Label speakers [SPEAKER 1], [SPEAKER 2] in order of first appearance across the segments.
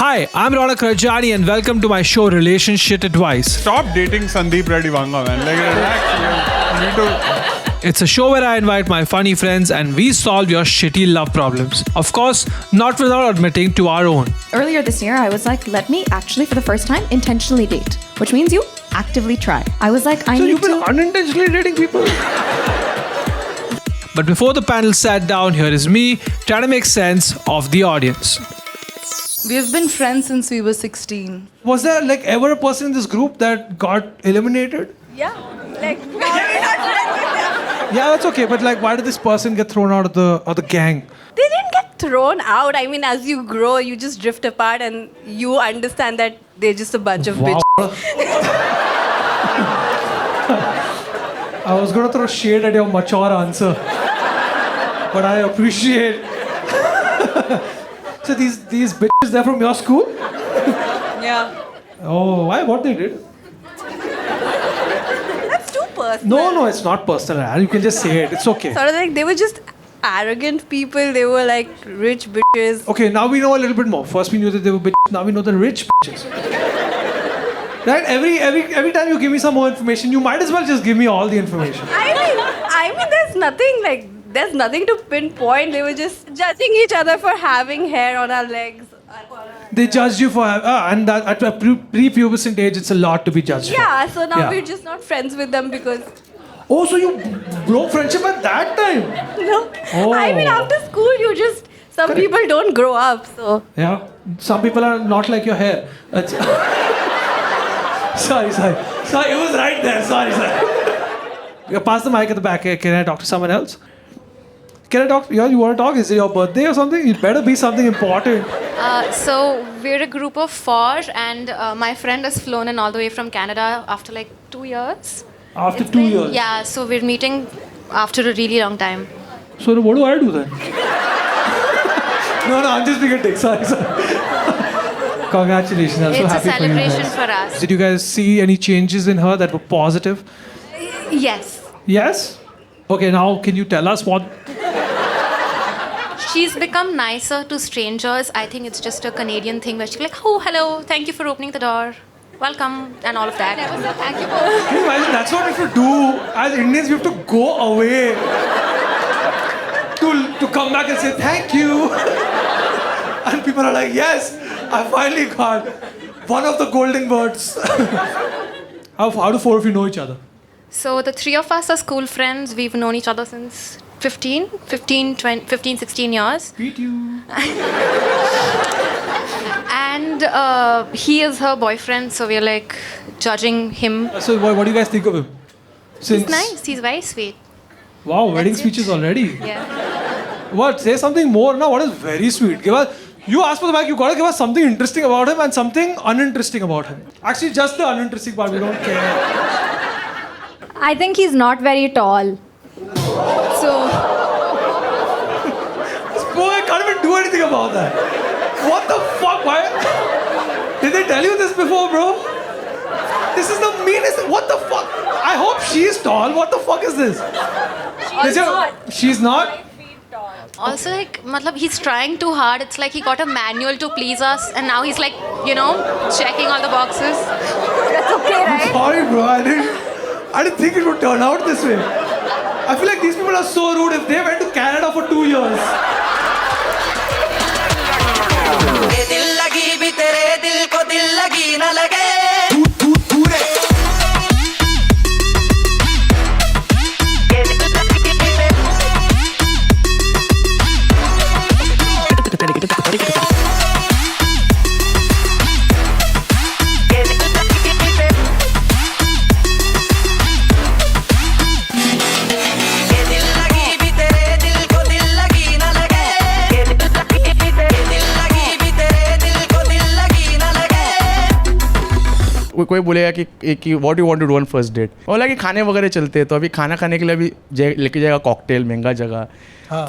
[SPEAKER 1] Hi, I'm Ronak Rajani and welcome to my show Relationship Advice.
[SPEAKER 2] Stop dating Sandeep Reddy Vanga, man. Like, relax. You need to...
[SPEAKER 1] It's a show where I invite my funny friends and we solve your shitty love problems. Of course, not without admitting to our own.
[SPEAKER 3] Earlier this year, I was like, let me actually, for the first time, intentionally date, which means you actively try. I was like, I
[SPEAKER 1] So
[SPEAKER 3] need
[SPEAKER 1] you've been
[SPEAKER 3] to...
[SPEAKER 1] unintentionally dating people? But before the panel sat down, here is me trying to make sense of the audience.
[SPEAKER 4] We've been friends since we were 16.
[SPEAKER 1] Was there like ever a person in this group that got eliminated?
[SPEAKER 4] Yeah. Like,
[SPEAKER 1] Yeah, that's okay. But like, why did this person get thrown out of the gang?
[SPEAKER 5] They didn't get thrown out. I mean, as you grow, you just drift apart and you understand that they're just a bunch of bitches.
[SPEAKER 1] I was gonna throw shade at your mature answer, but I appreciate. So these bitches, they're from your school?
[SPEAKER 5] Yeah.
[SPEAKER 1] Oh, why? What they did?
[SPEAKER 5] That's too personal.
[SPEAKER 1] No, it's not personal. You can just say it. It's okay.
[SPEAKER 5] Sort of like they were just arrogant people. They were like rich bitches.
[SPEAKER 1] Okay, now we know a little bit more. First we knew that they were bitches. Now we know the rich bitches. Right? Every time you give me some more information, you might as well just give me all the information.
[SPEAKER 5] I mean, there's nothing to pinpoint. They were just judging each other for having hair on our legs.
[SPEAKER 1] They judged you for and that at a pre-pubescent age, it's a lot to be judged for.
[SPEAKER 5] Yeah, so now
[SPEAKER 1] Yeah.
[SPEAKER 5] we're just not friends with them because
[SPEAKER 1] Oh, so you broke friendship at that time?
[SPEAKER 5] no.
[SPEAKER 1] Oh.
[SPEAKER 5] I mean, after school, some
[SPEAKER 1] Correct.
[SPEAKER 5] people don't grow up. So
[SPEAKER 1] Yeah. Some people are not like your hair. Sorry. It was right there. Sorry. You pass the mic at the back. Can I talk to someone else? Can I talk? You want to talk? Is it your birthday or something? It better be something important.
[SPEAKER 6] So we're a group of 4 and my friend has flown in all the way from Canada after like 2 years.
[SPEAKER 1] After
[SPEAKER 6] It's
[SPEAKER 1] 2
[SPEAKER 6] been-
[SPEAKER 1] years.
[SPEAKER 6] Yeah, so we're meeting after a really long time.
[SPEAKER 1] So what do I do then? No, I'm just being a dick. Sorry. Congratulations. I'm so
[SPEAKER 6] It's a
[SPEAKER 1] happy for you
[SPEAKER 6] celebration
[SPEAKER 1] guys.
[SPEAKER 6] for us.
[SPEAKER 1] Did you guys see any changes in her that were positive?
[SPEAKER 6] Yes.
[SPEAKER 1] Yes? Okay, now can you tell us what?
[SPEAKER 6] She's become nicer to strangers. I think it's just a Canadian thing where she's like, oh, hello, thank you for opening the door. Welcome, and all of that.
[SPEAKER 3] Thank you.
[SPEAKER 1] Can you imagine? That's what we have to do. As Indians, we have to go away to come back and say thank you. And people are like, yes, I finally got one of the golden birds. How do 4 of you know each other?
[SPEAKER 6] So the 3 of us are school friends. We've known each other since 15, 16 years.
[SPEAKER 1] Beat you.
[SPEAKER 6] And he is her boyfriend, so we're like judging him.
[SPEAKER 1] So what do you guys think of him?
[SPEAKER 6] He's nice. He's very sweet.
[SPEAKER 1] Wow, wedding
[SPEAKER 6] That's it.
[SPEAKER 1] speeches already.
[SPEAKER 6] Yeah.
[SPEAKER 1] What? Say something more. No, what is very sweet? Give us. You asked for the mic. You gotta give us something interesting about him and something uninteresting about him. Actually, just the uninteresting part. We don't care.
[SPEAKER 7] I think he's not very tall. So,
[SPEAKER 1] Boy, I can't even do anything about that. What the fuck? Why? Did they tell you this before, bro? This is the meanest. What the fuck? I hope she's tall. What the fuck is this? She's not?
[SPEAKER 6] Also, like, matlab, he's trying too hard. It's like he got a manual to please us, and now he's like, checking all the boxes.
[SPEAKER 7] that's okay, right?
[SPEAKER 1] Sorry, bro. I didn't think it would turn out this way. I feel like these people are so rude. If they went to Canada for 2 years.
[SPEAKER 8] कोई बोलेगा कि what you want to do on first date बोला कि खाने वगैरह चलते हैं तो अभी खाना खाने के लिए अभी लेके जाएगा कॉकटेल महंगा जगह
[SPEAKER 1] हाँ.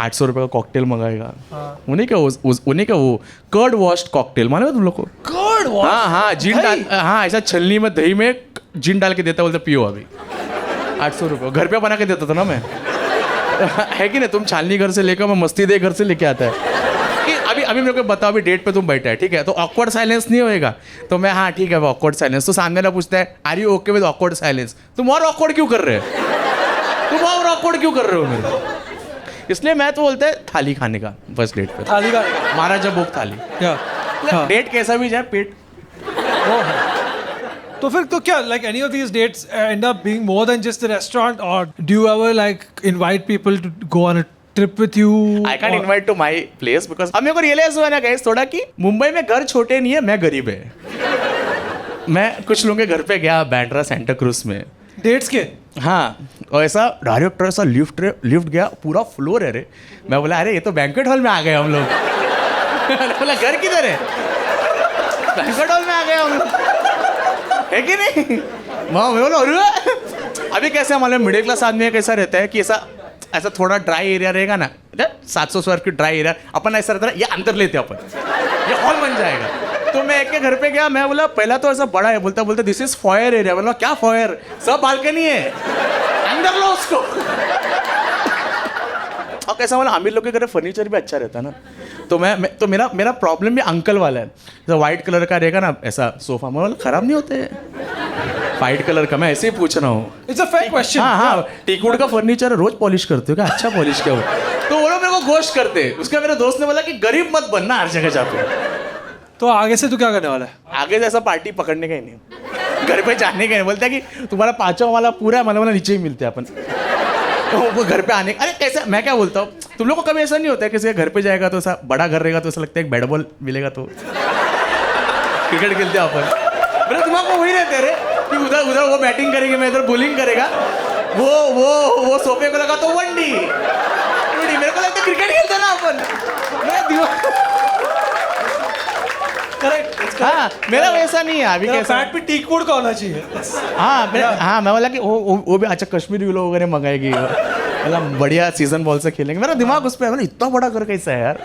[SPEAKER 8] 800 रुपये का कॉकटेल मंगाएगा उन्हीं का वो कर्ड वॉश्ड कॉकटेल माने हो तुम लोग को
[SPEAKER 1] Curd wash?
[SPEAKER 8] हाँ जिन डाल हाँ ऐसा छलनी में दही में जिन डाल के देता बोलते पियो अभी 800 रुपये घर पे बना के देता था ना मैं है कि नहीं तुम छालनी घर से लेकर मैं मस्ती दे घर से लेके आता है कि अभी मेरे को बताओ, अभी डेट पे तुम बैठा है, ठीक है, तो ऑकवर्ड साइलेंस नहीं होएगा, तो मैं हाँ ठीक है वो ऑकवर्ड साइलेंस, तो सामने वाला पूछता है are you okay with awkward silence, तुम और ऑकवर्ड क्यों कर रहे हो, तुम और ऑकवर्ड क्यों कर रहे हो मेरे, इसलिए मैं तो बोलता है थाली खाने का फर्स्ट डेट पे,
[SPEAKER 1] थाली का
[SPEAKER 8] महाराजा भोग थाली,
[SPEAKER 1] हाँ।
[SPEAKER 8] डेट कैसा भी जाए पेट।
[SPEAKER 1] तो फिर तो क्या, like any of these dates end up being more than just a restaurant, or do you ever like invite people to go on a trip with you?
[SPEAKER 8] I can't invite to my place because अब मेरे को realise हुआ ना guys थोड़ा कि मुंबई में घर छोटे नहीं है, मैं गरीब है। मैं कुछ लोगों के घर पे गया बैंड्रा सेंटा क्रूज में
[SPEAKER 1] Dates के?
[SPEAKER 8] हाँ, और ऐसा डायरेक्टर ऐसा लिफ्ट गया, पूरा फ्लोर है रे, मैं बोला अरे ये तो बैंक्वेट हॉल में आ गए हम लोग। मैंने बोला घर किधर है, बैंक्वेट हॉल में आ गए हम लोग, है कि नहीं। मैं बोला अरे अभी कैसे हमारे मिडिल क्लास आदमी कैसा रहता है कि ऐसा थोड़ा ड्राई एरिया रहेगा ना, 700 स्क्वायर फीट ड्राई एरिया, अपन ऐसा रहता है ये अंदर लेते अपन, ये हॉल बन जाएगा। तो मैं एक के घर पे गया, मैं बोला पहला तो ऐसा बड़ा है, बोलता दिस इज फॉयर एरिया, बोला क्या फॉयर, सब बालकनी है, अंदर लो उसको। और कैसा बोला अमीर लोग के घर फर्नीचर भी अच्छा रहता है ना, तो मेरा प्रॉब्लम भी अंकल वाला है, जैसा वाइट कलर का रहेगा ना ऐसा सोफा, मैं बोला खराब नहीं होते वाइट कलर का, मैं ऐसे ही पूछ रहा हूँ।
[SPEAKER 1] It's a fair question.
[SPEAKER 8] हाँ, टीकवुड का फर्नीचर रोज पॉलिश करते हो क्या, अच्छा पॉलिश किया हो, तो वो लोग मेरे को गोश्त करते। उसका मेरे दोस्त ने बोला कि गरीब मत बनना हर जगह जाके।
[SPEAKER 1] तो आगे से तू क्या करने वाला है?
[SPEAKER 8] आगे से ऐसा पार्टी पकड़ने का ही नहीं, घर पे जाने का नहीं, बोलता है कि तुम्हारा पाँचों वाला पूरा है, मतलब नीचे ही मिलते हैं अपन, तो वो घर पे आने, अरे कैसे, मैं क्या बोलता हूँ, तुम लोग को कभी ऐसा नहीं होता है किसी के घर पे जाएगा तो ऐसा बड़ा घर रहेगा तो ऐसा लगता है एक बैट बॉल मिलेगा तो क्रिकेट खेलते हैं अपन, मेरे दिमाग में वही रहते रे कि उधर वो बैटिंग करेगी, मैं इधर बॉलिंग करेगा, वो सोफे पे लगा तो वनडी, मेरे को लगता है क्रिकेट खेलते ना अपन, मैं दिमाग
[SPEAKER 1] करेक्ट।
[SPEAKER 8] हाँ, मेरा वैसा नहीं है अभी, कैसा
[SPEAKER 1] बैट पे टीकवुड का होना चाहिए।
[SPEAKER 8] हाँ, मैं बोला कि वो भी अच्छा कश्मीरी विलो वगैरह मंगाएगी, मतलब बढ़िया सीजन बॉल से खेलेंगे, मेरा दिमाग उस पर है, इतना बड़ा घर कैसा है यार।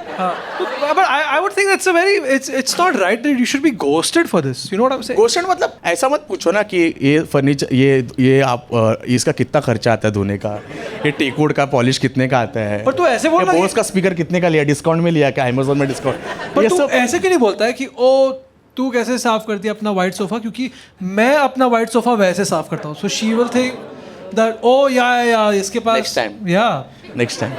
[SPEAKER 1] But I would think that's a very, it's not right that you should be ghosted for this. You know what I'm saying?
[SPEAKER 8] Question मतलब ऐसा मत पूछो ना कि ये फर्नीचर ये आप इसका कितना खर्चा आता है धोने का, ये टीकवुड का पॉलिश कितने का आता है,
[SPEAKER 1] पर तू ऐसे बोल रहा है
[SPEAKER 8] बोस का स्पीकर कितने का लिया, डिस्काउंट में लिया क्या, अमेज़न में डिस्काउंट,
[SPEAKER 1] पर
[SPEAKER 8] ये
[SPEAKER 1] तू
[SPEAKER 8] सब
[SPEAKER 1] ऐसे क्यों नहीं बोलता है कि ओ तू कैसे साफ करती है अपना वाइट सोफा, क्योंकि मैं अपना वाइट सोफा वैसे साफ करता हूँ, so she will think that oh या इसके पास
[SPEAKER 8] Next time. Next time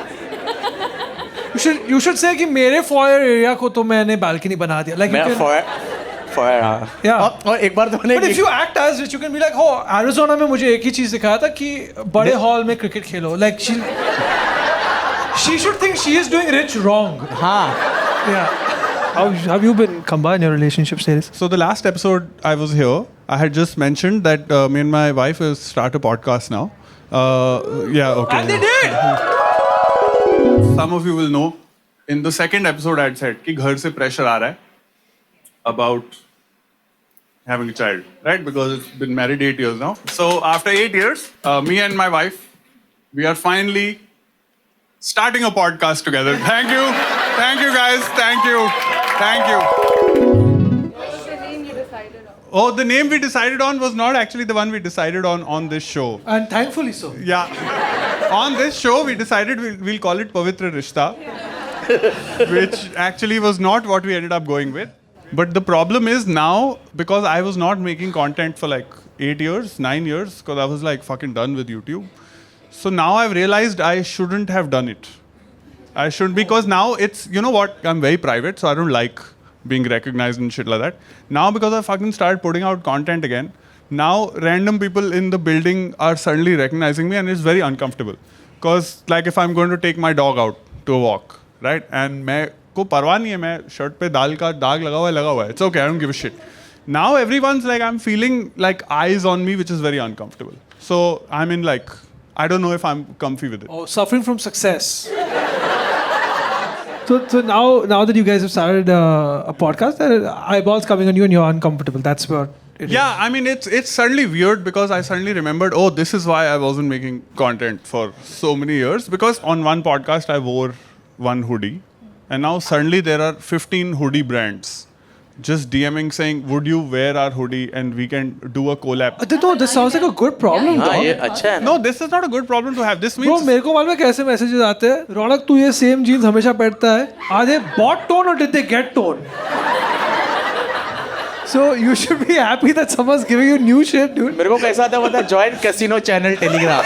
[SPEAKER 1] you should say कि मेरे फॉयर एरिया को तो मैंने बालकनी बना दिया, like you
[SPEAKER 8] मैं
[SPEAKER 1] can,
[SPEAKER 8] फॉयर हाँ।
[SPEAKER 1] Yeah.
[SPEAKER 8] और एक बार तो मैंने
[SPEAKER 1] but if you act as rich you can be like oh Arizona में मुझे एक ही चीज सिखाया था कि बड़े हॉल में cricket Khelo, like she should think she is doing rich wrong.
[SPEAKER 8] हाँ,
[SPEAKER 1] Yeah. How have you been, Khamba, in your relationship status?
[SPEAKER 2] So the last episode I was here, I had just mentioned that me and my wife will start a podcast now. Yeah, okay.
[SPEAKER 1] And they did.
[SPEAKER 2] Some of you will know. In the second episode, I had said कि घर से pressure आ रहा है about having a child, right? Because it's been married 8 years now. So after 8 years, me and my wife, we are finally starting a podcast together. Thank you guys. Thank you. Oh, the name we decided on was not actually the one we decided on this show.
[SPEAKER 1] And thankfully so.
[SPEAKER 2] Yeah. On this show, we decided we'll call it Pavitra Rishta, which actually was not what we ended up going with. But the problem is now, because I was not making content for like 8 years, 9 years, because I was like fucking done with YouTube. So now I've realized I shouldn't have done it. I shouldn't, because now it's, you know what, I'm very private, so I don't like being recognized and shit like that. Now because I fucking started putting out content again, now random people in the building are suddenly recognizing me and it's very uncomfortable. Because like if I'm going to take my dog out to a walk, right? And मैं को परवाह नहीं है, मैं shirt पे दाल का दाग लगा हुआ है. It's okay, I don't give a shit. Now everyone's like, I'm feeling like eyes on me, which is very uncomfortable. So I'm in like, I don't know if I'm comfy with it.
[SPEAKER 1] Oh, suffering from success. So now that you guys have started a podcast, eyeballs coming on you and you're uncomfortable. That's what it is.
[SPEAKER 2] Yeah, I mean, it's suddenly weird because I suddenly remembered, oh, this is why I wasn't making content for so many years. Because on one podcast, I wore one hoodie. And now suddenly there are 15 hoodie brands. just DMing saying, would you wear our hoodie and we can do a collab.
[SPEAKER 1] No, this sounds like a good problem.
[SPEAKER 8] हाँ
[SPEAKER 1] dog.
[SPEAKER 8] ये अच्छा है ना.
[SPEAKER 2] No, this is not a good problem to have. This
[SPEAKER 1] Bro,
[SPEAKER 2] means
[SPEAKER 1] मेरे को मालूम है कैसे मैसेजेस आते हैं. रौनक तू ये सेम जीन्स हमेशा पहनता है. Are they bought tone or did they get tone? So you should be happy that someone's giving you new shit, dude.
[SPEAKER 8] मेरे को कैसा आता पता है, join casino channel Telegram.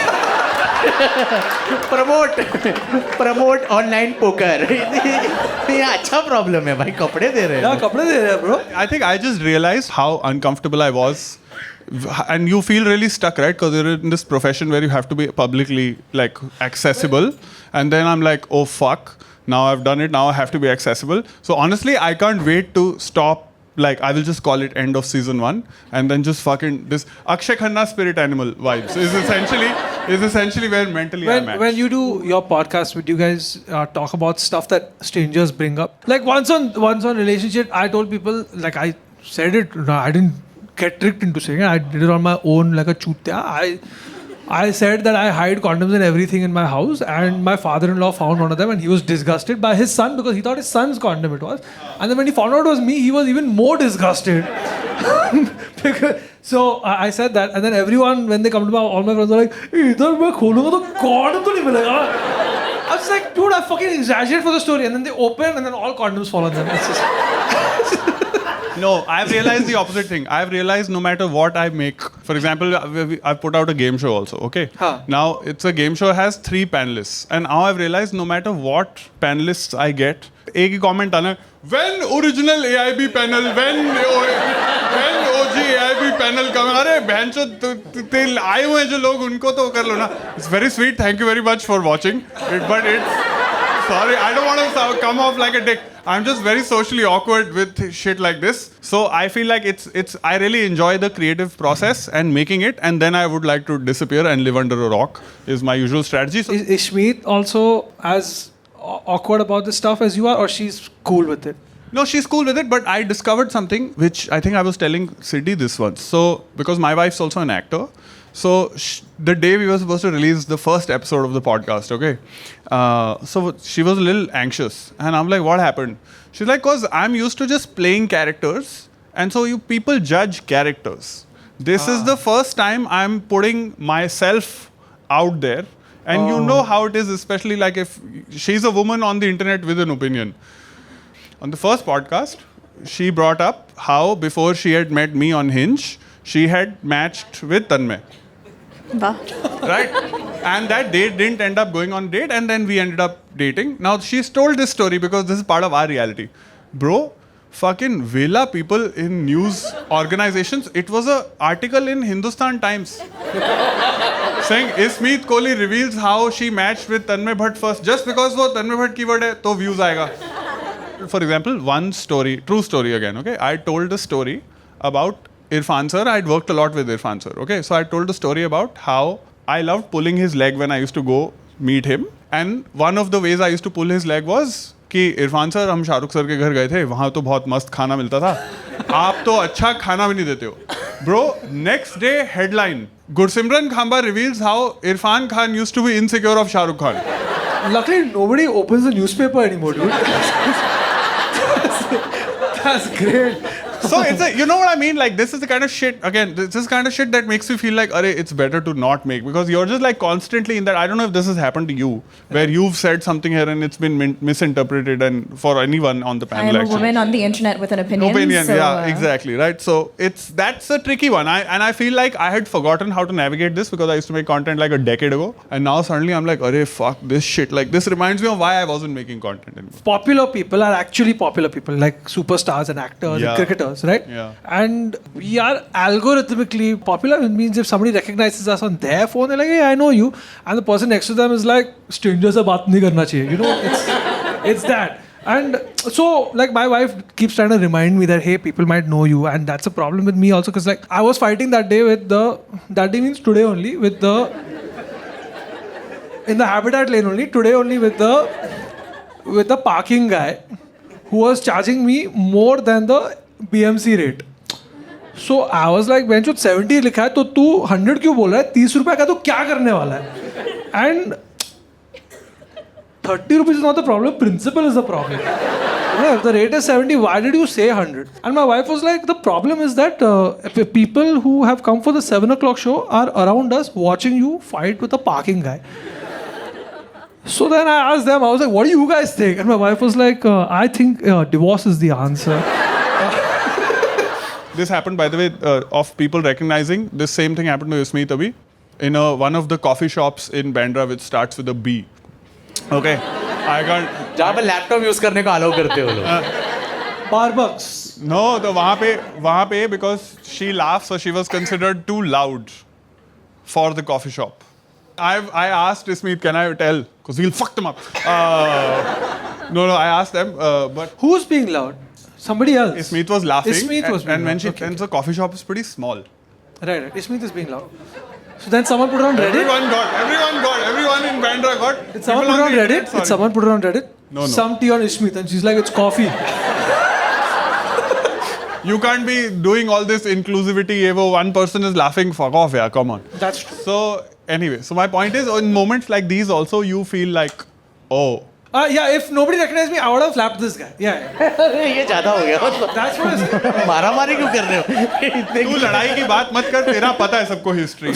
[SPEAKER 8] Promote online poker. ये अच्छा प्रॉब्लम है भाई, कपड़े दे रहे
[SPEAKER 1] Yeah,
[SPEAKER 8] हैं.
[SPEAKER 1] कपड़े दे रहे हैं bro.
[SPEAKER 2] I think I just realized how uncomfortable I was. And you feel really stuck, right? Because you're in this profession where you have to be publicly like accessible. And then I'm like, oh fuck, now I've done it, now I have to be accessible. So honestly, I can't wait to stop. Like, I will just call it end of season 1 and then just fucking this Akshay Khanna spirit animal vibes is essentially where mentally I'm at.
[SPEAKER 1] When you do your podcast, would you guys talk about stuff that strangers bring up? Like once on relationship, I told people, like I said it, I didn't get tricked into saying it. I did it on my own like a chutya. I said that I hide condoms and everything in my house, and my father-in-law found one of them and he was disgusted by his son because he thought his son's condom it was. And then when he found out it was me, he was even more disgusted. So I said that, and then everyone, when they come to all my friends are like, "Idhar main kholunga to condom to nahi milega." I was like, dude, I fucking exaggerate for the story, and then they open and then all condoms fall on them. It's just
[SPEAKER 2] No, I've realized the opposite thing. I've realized no matter what I make, for example, I've put out a game show also, okay?
[SPEAKER 1] Huh.
[SPEAKER 2] Now, it's a game show, has 3 panelists. And now I've realized no matter what panelists I get, एक ही comment आना, when original AIB panel, when OG AIB panel come, अरे बहनचो आए हुए हैं जो लोग उनको तो कर लो ना. It's very sweet. Thank you very much for watching. But it's sorry, I don't want to come off like a dick. I'm just very socially awkward with shit like this. So I feel like I really enjoy the creative process and making it, and then I would like to disappear and live under a rock is my usual strategy. So
[SPEAKER 1] is Shmeet also as awkward about this stuff as you are, or she's cool with it?
[SPEAKER 2] no, she's cool with it, but I discovered something which I think I was telling Siddhi this once. So because my wife's also an actor. So the day we were supposed to release the first episode of the podcast, okay? So she was a little anxious. And I'm like, what happened? She's like, because I'm used to just playing characters. And so you people judge characters. This is the first time I'm putting myself out there. And you know how it is, especially like if she's a woman on the internet with an opinion. On the first podcast, she brought up how before she had met me on Hinge, she had matched with Tanmay. Right? And that date didn't end up going on date, and then we ended up dating. Now, she's told this story because this is part of our reality. Bro, fucking Vela people in news organizations, it was an article in Hindustan Times saying, Ismeet Kohli reveals how she matched with Tanmay Bhatt first. Just because वो Tanmay Bhatt keyword है, तो views आएगा. For example, one story, true story again, okay? I told a story about Irfan sir. I'd worked a lot with Irfan sir, okay? So I told a story about how I loved pulling his leg when I used to go meet him. And one of the ways I used to pull his leg was कि Irfan sir हम Shahrukh sir के घर गए थे, वहाँ तो बहुत मस्त खाना मिलता था, आप तो अच्छा खाना भी नहीं देते हो. Bro, next day headline, Gursimran Khamba reveals how Irfan Khan used to be insecure of Shah Rukh Khan.
[SPEAKER 1] Luckily, nobody opens the newspaper anymore, dude. That's great.
[SPEAKER 2] So it's you know what I mean? Like this is the kind of shit, again, this is kind of shit that makes you feel like, it's better to not make, because you're just like constantly in that. I don't know if this has happened to you, where you've said something here and it's been misinterpreted, and for anyone on the
[SPEAKER 3] I
[SPEAKER 2] panel
[SPEAKER 3] am a
[SPEAKER 2] actually.
[SPEAKER 3] woman on the internet with an opinion. So,
[SPEAKER 2] yeah, exactly, right? So that's a tricky one. I feel like I had forgotten how to navigate this because I used to make content like a decade ago, and now suddenly I'm like, fuck this shit. Like this reminds me of why I wasn't making content anymore.
[SPEAKER 1] Popular people are actually popular people, like superstars and actors and cricketers, right?
[SPEAKER 2] Yeah.
[SPEAKER 1] And we are algorithmically popular. It means if somebody recognizes us on their phone, they're like, hey, I know you. And the person next to them is like, strangers se baat nahi karna chahiye. You know, it's that. And so, like, my wife keeps trying to remind me that, hey, people might know you. And that's a problem with me also, because, like, I was fighting that day with that day means today only, in the Habitat lane only, today only with the parking guy who was charging me more than the BMC rate. So I was like, when 70 लिखा है तो तू 100 क्यों बोल रहा है? 30 रुपए का तो क्या करने वाला है? And 30 rupees is not the problem, principle is the problem. Yeah, if the rate is 70, why did you say 100? And my wife was like, the problem is that people who have come for the 7 o'clock show are around us watching you fight with a parking guy. So then I asked them, I was like, what do you guys think? And my wife was like, I think divorce is the answer.
[SPEAKER 2] This happened, by the way, of people recognizing. This same thing happened to Yasmeet Abhi in one of the coffee shops in Bandra, which starts with a B. Okay, I can't.
[SPEAKER 8] जहाँ पे laptop use करने को allow करते हो लोग.
[SPEAKER 1] Starbucks.
[SPEAKER 2] No, the वहाँ पे because she laughed, so she was considered too loud for the coffee shop. I asked Yasmeet, can I tell? Because we'll fuck them up. No, I asked them, but
[SPEAKER 1] Who's being loud? Somebody else.
[SPEAKER 2] Yasmeet was laughing.
[SPEAKER 1] Yasmeet was being
[SPEAKER 2] and when
[SPEAKER 1] loud.
[SPEAKER 2] she
[SPEAKER 1] Okay.
[SPEAKER 2] and the coffee shop is pretty small.
[SPEAKER 1] Right. Yasmeet is being loud. So then someone put it on Reddit.
[SPEAKER 2] Everyone in Bandra got.
[SPEAKER 1] Did someone put it on Reddit? Did someone put it on Reddit?
[SPEAKER 2] No.
[SPEAKER 1] Some tea on Ishmeet, and she's like, it's coffee.
[SPEAKER 2] You can't be doing all this inclusivity. Evo, one person is laughing. Fuck off, yeah. Come on.
[SPEAKER 1] That's true.
[SPEAKER 2] So anyway, so my point is, in moments like these, also you feel like, oh,
[SPEAKER 1] Yeah, if nobody recognized me, I would have slapped this guy. Yeah.
[SPEAKER 8] ये ज्यादा हो गया मतलब.
[SPEAKER 1] That's what it's.
[SPEAKER 8] मारा मारी क्यों कर रहे हो? इतने
[SPEAKER 2] तू लड़ाई की बात मत कर. तेरा पता है सबको history.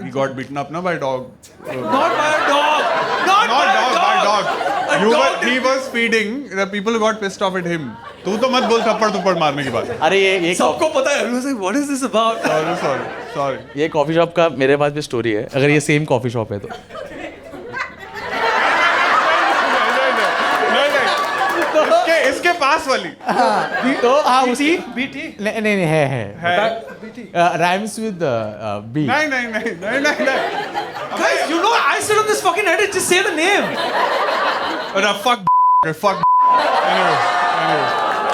[SPEAKER 2] He got beaten up, no, by a dog.
[SPEAKER 1] Not by a dog. Not by a dog.
[SPEAKER 2] He was feeding. The people got pissed off at him. तू तो मत बोल थप्पड़ थप्पड़ मारने की बात.
[SPEAKER 8] अरे ये
[SPEAKER 1] सबको पता है. Everyone's like, what is this about?
[SPEAKER 2] Sorry.
[SPEAKER 8] ये कॉफी शॉप का मेरे पास भी स्टोरी है. अगर ये सेम कॉफी शॉप है तो.
[SPEAKER 2] इसके पास वाली.
[SPEAKER 8] तो हाँ उसी.
[SPEAKER 1] BT.
[SPEAKER 8] नहीं है. Rhymes with B.
[SPEAKER 2] नहीं.
[SPEAKER 1] Guys, you know I sit on this fucking Reddit. Just say the name.
[SPEAKER 2] Fuck.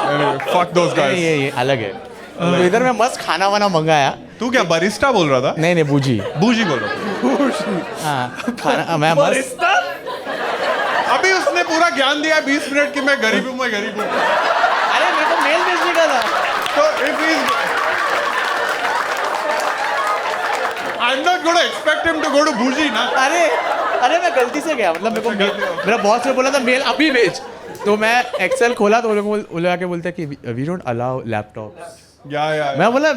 [SPEAKER 2] Anyway, fuck those guys.
[SPEAKER 8] ये अलग है. तो इधर मैं मस्त खाना वाना मंगाया.
[SPEAKER 2] तू क्या बरिस्टा बोल रहा था?
[SPEAKER 8] नहीं बूजी.
[SPEAKER 2] बूजी बोल रहा था.
[SPEAKER 8] हाँ खाना मैं मस्त.
[SPEAKER 2] अभी उसने पूरा ज्ञान दिया 20 मिनट की मैं गरीब हूँ.
[SPEAKER 8] अरे मेरे को मेल भेजने का था.
[SPEAKER 2] तो if he's, I'm not going to expect him to go to bougie ना.
[SPEAKER 8] अरे मैं गलती से गया. मतलब मेरे को मेरा बॉस ने बोला था मेल अभी भेज. तो मैं एक्सेल खोला तो वो लोग आके बोलते हैं कि वी डोंट अलाउ लैपटॉप.
[SPEAKER 2] या
[SPEAKER 8] मैं बोला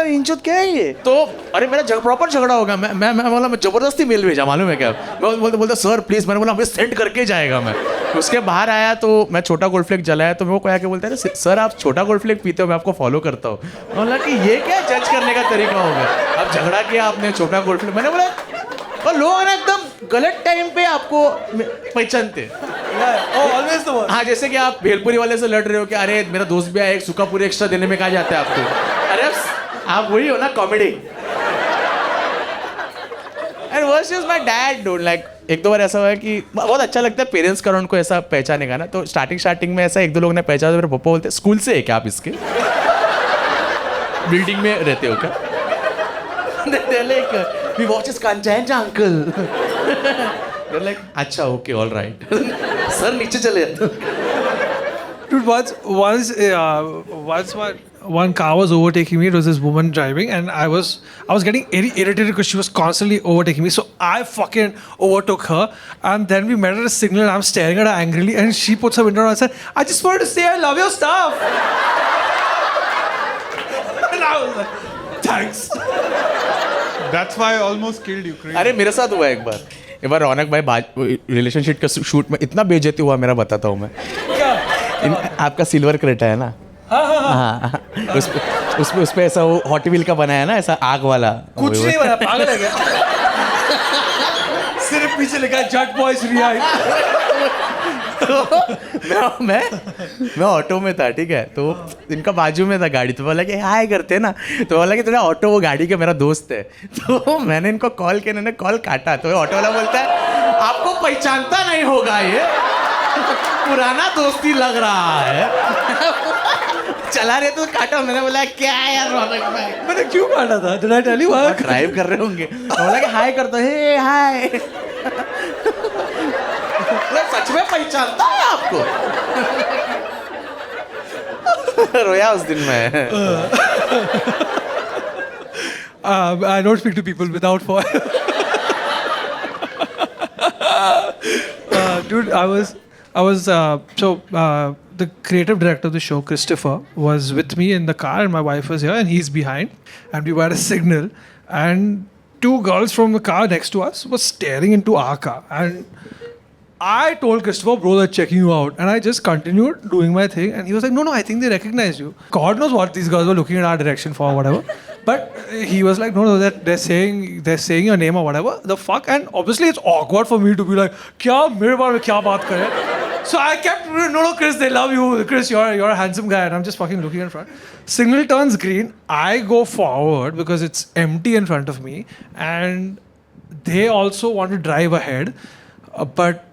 [SPEAKER 8] इंचुत क्या है ये. तो अरे मेरा प्रॉपर झगड़ा होगा. मैं बोला मैं जबरदस्ती मेल भेजा. मालूम है क्या. मैं बोलता सर प्लीज. मैंने बोला हमें सेंड करके जाएगा. मैं उसके बाहर आया तो मैं छोटा गोल्ड फ्लेक जलाया. तो मेरे को आके बोलता है सर आप छोटा गोल्ड फ्लेक पीते हो मैं आपको फॉलो करता हूँ. बोला कि ये क्या जज करने का तरीका होगा. अब झगड़ा किया आपने छोटा गोल्ड फ्लेक. मैंने बोला और लोग ना एकदम गलत टाइम पे आपको पहचानते.
[SPEAKER 1] Always the one.
[SPEAKER 8] हाँ जैसे कि आप भेलपुरी वाले से लड़ रहे हो कि अरे मेरा दोस्त भी आया एक सूखा पूरी एक्स्ट्रा देने में कहा जाता है आपको. अरे आप वही हो ना comedy. And worst is my dad don't like. एक दो बार ऐसा हुआ है कि बहुत अच्छा लगता है पेरेंट्स का उनको ऐसा पहचाने का ना. तो स्टार्टिंग में ऐसा एक दो लोग ने पहचाना. मेरे पापा बोलते स्कूल से है क्या आप इसके बिल्डिंग में रहते हो क्या. Like we watch is Kancha uncle. They're like, अच्छा okay all right. सर नीचे चले जाते.
[SPEAKER 1] Dude, once one car was overtaking me. It was this woman driving, and I was getting irritated because she was constantly overtaking me. So I fucking overtook her, and then we met at a signal. And I'm staring at her angrily, and she puts her window on and said, "I just wanted to say I love your stuff." And I was like, "Thanks."
[SPEAKER 2] That's why I almost killed you. Crazy.
[SPEAKER 8] अरे मेरे साथ हुआ एक बार रौनक भाई relationship के shoot में इतना बेइज्जती हुआ मेरा बताता हूँ मैं. आपका सिल्वर क्रेटा है ना. हाँ. उस पे ऐसा वो हॉट व्हील का बनाया ना ऐसा आग वाला.
[SPEAKER 1] कुछ नहीं बना. पागल है क्या. सिर्फ पीछे लिखा है जट बॉयज रियाइट.
[SPEAKER 8] मैं ऑटो में था. ठीक है. तो इनका बाजू में था गाड़ी. तो बोला कि हाय करते ना. तो बोला कि तेरा ऑटो वो गाड़ी के मेरा दोस्त है. तो मैंने इनको कॉल किया. इन्होंने कॉल काटा. तो ऑटो वाला बोलता है आपको पहचानता नहीं होगा ये पुराना दोस्ती लग रहा है. चला रहे तो काटा. मैंने बोला क्या यार रौनक भाई.
[SPEAKER 1] मैंने क्यों काटा था. Did I tell you?
[SPEAKER 8] Drive कर रहे होंगे. बोला कि हाय करता है. हाय. सच में पहचानता है आपको. रोया उस दिन मैं.
[SPEAKER 1] I don't speak to people without foil. Dude, the creative director of the show, Christopher, was with me in the car, and my wife was here, and he's behind, and we were at a signal, and 2 girls from the car next to us were staring into our car, and I told Christopher, bro, they're checking you out. And I just continued doing my thing. And he was like, no, I think they recognize you. God knows what these girls were looking in our direction for or whatever. But he was like, no, they're saying your name or whatever. The fuck? And obviously it's awkward for me to be like, kya mere baare mein kya baat kare? So I kept, no, Chris, they love you. Chris, you're a handsome guy. And I'm just fucking looking in front. Signal turns green. I go forward because it's empty in front of me. And they also want to drive ahead. But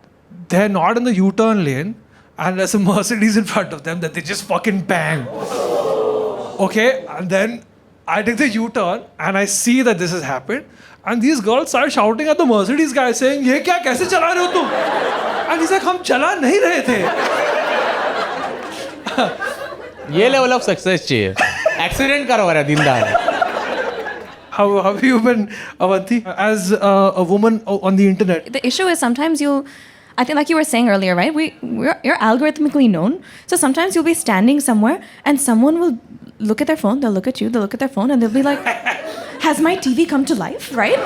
[SPEAKER 1] they're not in the U-turn lane, and there's a Mercedes in front of them that they just fucking bang. Okay, and then I take the U-turn and I see that this has happened, and these girls start shouting at the Mercedes guy saying, "ये क्या कैसे चला रहे हो तुम?" And he's like, "हम चला नहीं रहे थे."
[SPEAKER 8] ये लेवल ऑफ सक्सेस चाहिए. एक्सीडेंट करवा रहा है दिन दहाड़े.
[SPEAKER 1] How have you been, Avanti, as a woman on the internet?
[SPEAKER 3] The issue is sometimes I think like you were saying earlier, right? You're algorithmically known. So sometimes you'll be standing somewhere and someone will look at their phone, they'll look at you, they'll look at their phone, and they'll be like, has my TV come to life, right?